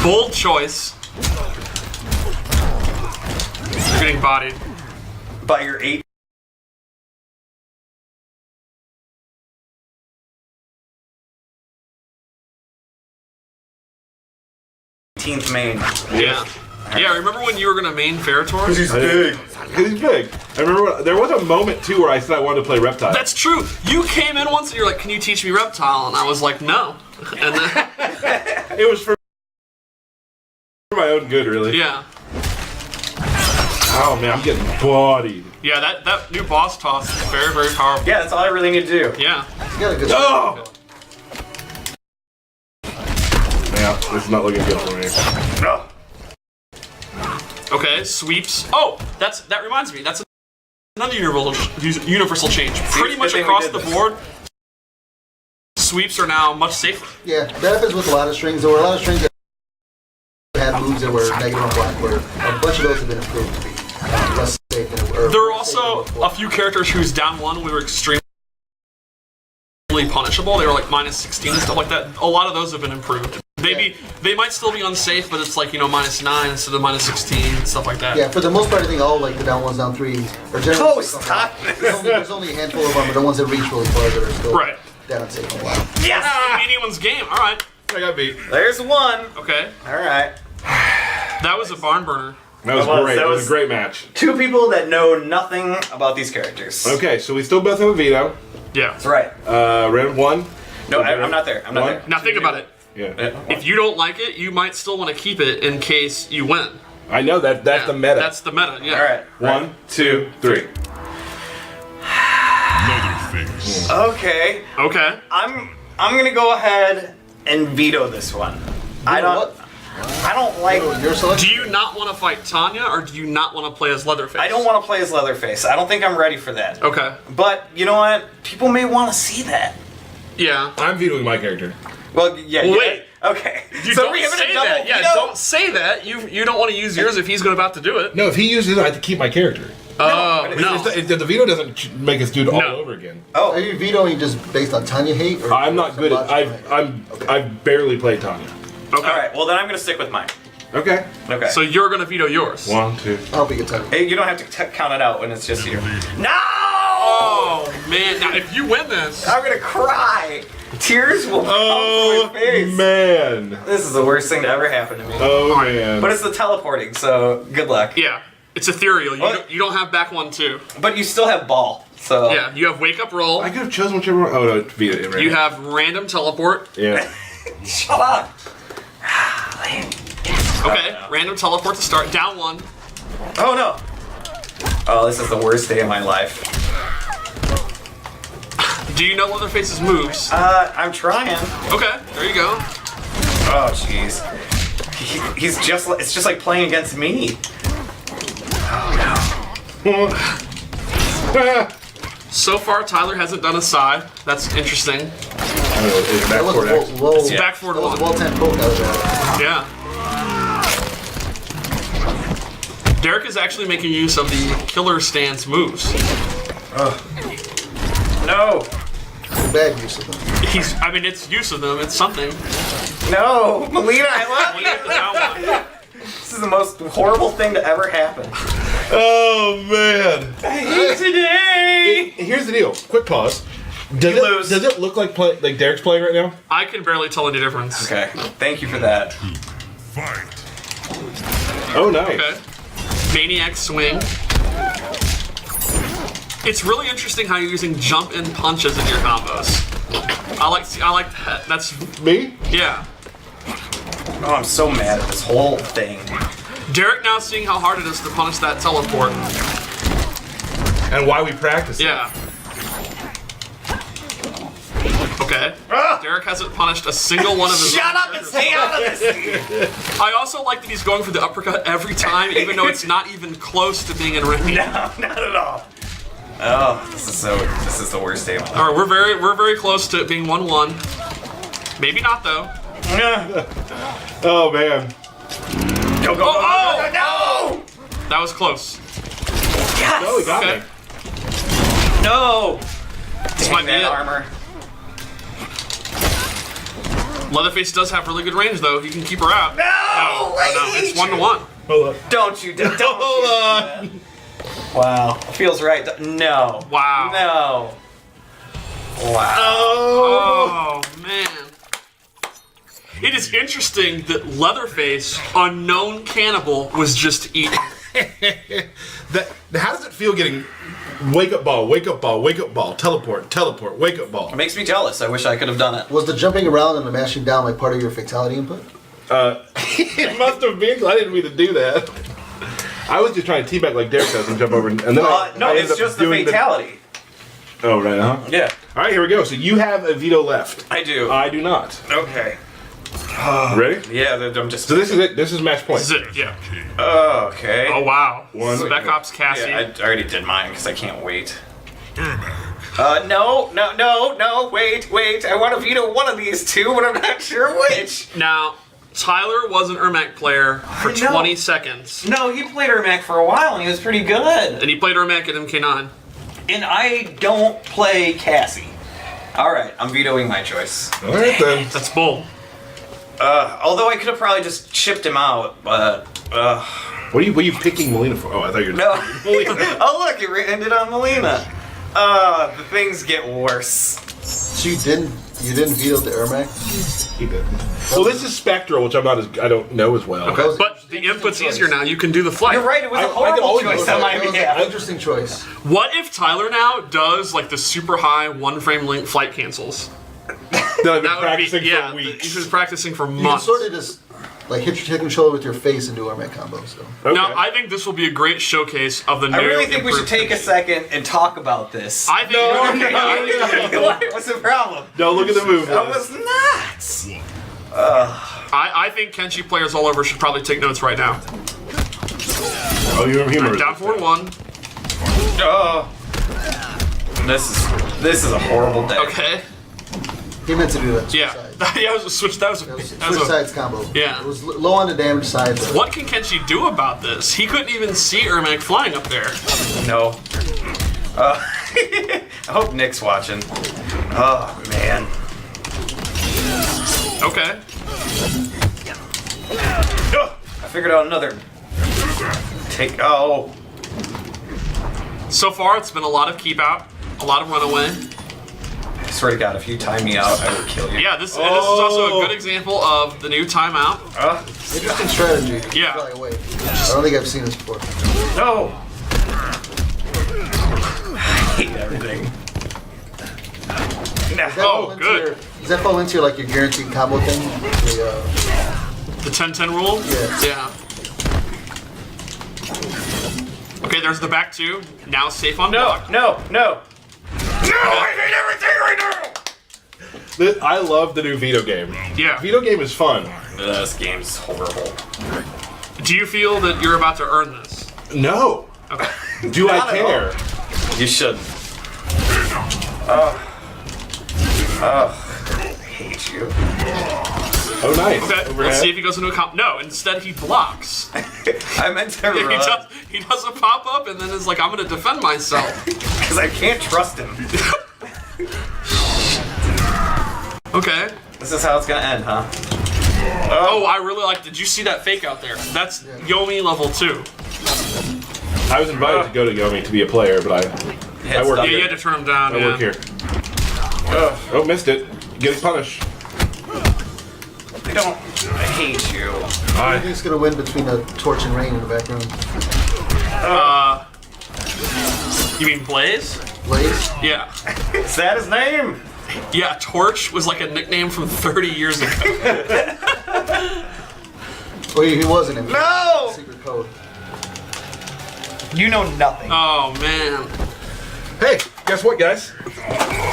Bold choice. You're getting bodied. By your 18th main. Yeah. Yeah, remember when you were gonna main Ferritor? He's big. He's big. I remember there was a moment too where I said I wanted to play Reptile. That's true. You came in once and you're like, "Can you teach me Reptile?" And I was like, "No." And then, It was for my own good, really. yeah, Oh man, I'm getting bodied. yeah, that new boss toss is very, very powerful. Yeah, that's all I really need to do. Yeah. You got a good Oh! Yeah, this is not looking good for me. No. Okay, sweeps. Oh, that reminds me. That's another universal change. Pretty good much thing we across did the this. board, sweeps are now much safer. Yeah, that happens with a lot of strings. There were a lot of strings that had moves that were negative on black, where a bunch of those have been improved to be less safe. There were also a few characters whose down one we were extremely punishable. They were like minus 16 and stuff like that. A lot of those have been improved. They might still be unsafe, but it's like, minus 9 instead of minus 16 and stuff like that. Yeah, for the most part, I think all like the down ones, down threes are generally. Oh, stop There's only a handful of them, but the ones that reach really far that are still Right. down safe a while. Yes. Anyone's game. All right. I got beat. There's one. Okay. All right. That was a barn burner. That was That was- great. that That was was- a great match. Two people that know nothing about these characters. Okay, so we still both have a veto. Yeah. That's right. Round 1. No, I'm not there. I'm not One? there. Now think about it. Yeah. If you don't like it, you might still want to keep it in case you win. I know that's Yeah, the meta. That's the meta. Yeah. All right. 1, 2, 3. Okay. Okay. I'm gonna go ahead and veto this one. I don't like. Your selection. Do you not want to fight Tanya, or do you not want to play as Leatherface? I don't want to play as Leatherface. I don't think I'm ready for that. Okay. But you know what? People may want to see that. Yeah. I'm vetoing my character. Well, yeah. Well, yeah. wait. Okay. You so don't we have say a double that. Yeah. veto? Don't say that. You don't want to use yours if he's about to do it. No, if he uses it, I have to keep my character. Oh, but no. The veto doesn't make us do it all No. over again. Oh, Are you vetoing just based on Tanya hate? Or I'm not good at. I've barely played Tanya. Okay. all right. Well, then I'm gonna stick with mine. Okay. Okay. So you're gonna veto yours. 1, 2. I'll be a Tanya. Hey, you don't have to count it out when it's just you. No! Oh man! Now if you win this, I'm gonna cry. Tears will come from my face. man. This is the worst thing to ever happen to me. Oh man. But it's the teleporting, so good luck. yeah, it's ethereal. What? You don't have back one too. But you still have ball, so Yeah, you have wake up roll. I could have chosen whichever one. Oh no, veto it. Right? You have random teleport. Yeah. shut up. Okay, random teleport to start. Down one. Oh no. Oh, this is the worst day of my life. Do you know Leatherface's moves? I'm trying. Okay, there you go. Oh jeez. He's just it's just like playing against me. So far, Tyler hasn't done a side. That's interesting. I don't know, it's That was backboard a X. well, It's Yeah. back forward that was a one. well-timed poke out of that. Yeah. Derek is actually making use of the killer stance moves. No. Bad use of them. I mean, it's use of them. It's something. No. Melina, I love you. Down one. This is the most horrible thing to ever happen. Oh man. Today. Here's the deal. Quick pause. Does You it, lose. Does it look like Derek's playing right now? I can barely tell any difference. Okay. Thank you for that. Oh nice. Okay. Maniac swing. It's really interesting how you're using jump and punches in your combos. I like that. That's Me? yeah. Oh, I'm so mad at this whole thing. Derek now seeing how hard it is to punish that teleport. And why we practice? Yeah. Okay. Ah! Derek hasn't punished a single one of his. Shut up and stay out of this. I also like that he's going for the uppercut every time, even though it's not even close to being in range. No, not at all. Oh, this is the worst day of my life. All right, we're very close to it being 1-1. Maybe not though. Oh man. Go, go, go, Oh, go, no! That was close. Yes! Oh, he got Okay. me. No! This Dang might be that it. armor. Leatherface does have really good range though. He can keep her out. No! No, it's 1-1. Hold on. Don't you don't Hold on. Wow. Feels right. No. Wow. No. Wow. Oh man. It is interesting that Leatherface, unknown cannibal, was just eating. How does it feel getting wake up ball, wake up ball, wake up ball, teleport, teleport, wake up ball? It makes me jealous. I wish I could have done it. Was the jumping around and the mashing down like part of your fatality input? It must have been. I didn't mean to do that. I was just trying to teabag like Derek does and jump over, and then No, I ended it's up just the doing fatality. Oh right, huh? Yeah, All right, here we go. So you have a veto left. I do. I do not. Okay. Ready? Yeah, I'm just. So this is it. This is match point. This is it, yeah. Okay. Oh wow. One. Spec Ops Cassie. Yeah, I already did mine because I can't wait. No, wait. I want to veto one of these two, but I'm not sure which. Now, Tyler was an Ermac player for I know. 20 seconds. No, he played Ermac for a while and he was pretty good. And he played Ermac at MK9. And I don't play Cassie. Alright, I'm vetoing my choice. All right then. That's bold. Although I could have probably just shipped him out, but. What are you picking Melina for? Oh, I thought you were. No. Oh, look, it ended on Melina. The things get worse. So you didn't veto the Ermac? He did. Well, this is Spectral, which I don't know as well. That was But the input's easier now. You can do the flight. You're right, it was I a can horrible always choice go on for my That was behalf. an interesting choice. What if Tyler now does like the super high one frame link flight cancels? That I've been That would practicing be yeah. for weeks. He's been practicing for You can months. sort of just like hit your controller with your face and do Ermac combos. So. Okay. Now I think this will be a great showcase of the new. I really think we should improved take a second and talk about this. I think. What? What's the problem? No, look at the move. I was not. I think Kenshi players all over should probably take notes right now. Oh, you remember humor. Down forward one. Oh. This is a horrible day. Okay. He meant to do that. Yeah. Sides. Yeah, it was a switch. That was a, It was that was switch a sides combo. Yeah. It was low on the damage side. But What can Kenshi do about this? He couldn't even see Ermac flying up there. No. I hope Nick's watching. Oh, man. Okay. I figured out another take. Oh. So far, it's been a lot of keep out, a lot of runaway. I swear to God, if you time me out, I will kill you. Yeah, this is also a good example of the new timeout. interesting strategy. Yeah. Fly away. I don't think I've seen this before. No. I hate everything. Does that Oh, fall into good. your- Does that fall into like your guaranteed combo thing? The 10-10 rule? Yeah. Okay, there's the back two. Now safe on No, block. no, no. No, I hate everything right now. I love the new Veto game. Yeah. Veto game is fun. This game's horrible. Do you feel that you're about to earn this? No. Okay. Do I Not at care? You should. I hate you. Oh, nice. Okay, Overhead. let's see if he goes into a comp. No, instead he blocks. I meant to run He does a pop up and then is like, I'm gonna defend myself. because I can't trust him. Okay. This is how it's gonna end, huh? Oh, I really like. Did you see that fake out there? That's Yomi level 2. I was invited to go to Yomi to be a player, but I work Yeah, here. you had to turn him down. I Yeah. work here. Oh, missed it. Getting punished. I hate you. I think it's gonna win between the torch and rain in the background. You mean Blaze? Blaze. Yeah. Is that his name? Yeah, Torch was like a nickname from 30 years ago. Oh, he wasn't in No! secret code. You know nothing. Oh, man. Hey, guess what, guys?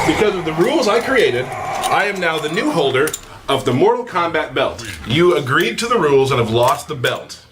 Because of the rules I created, I am now the new holder of the Mortal Kombat belt. You agreed to the rules and have lost the belt.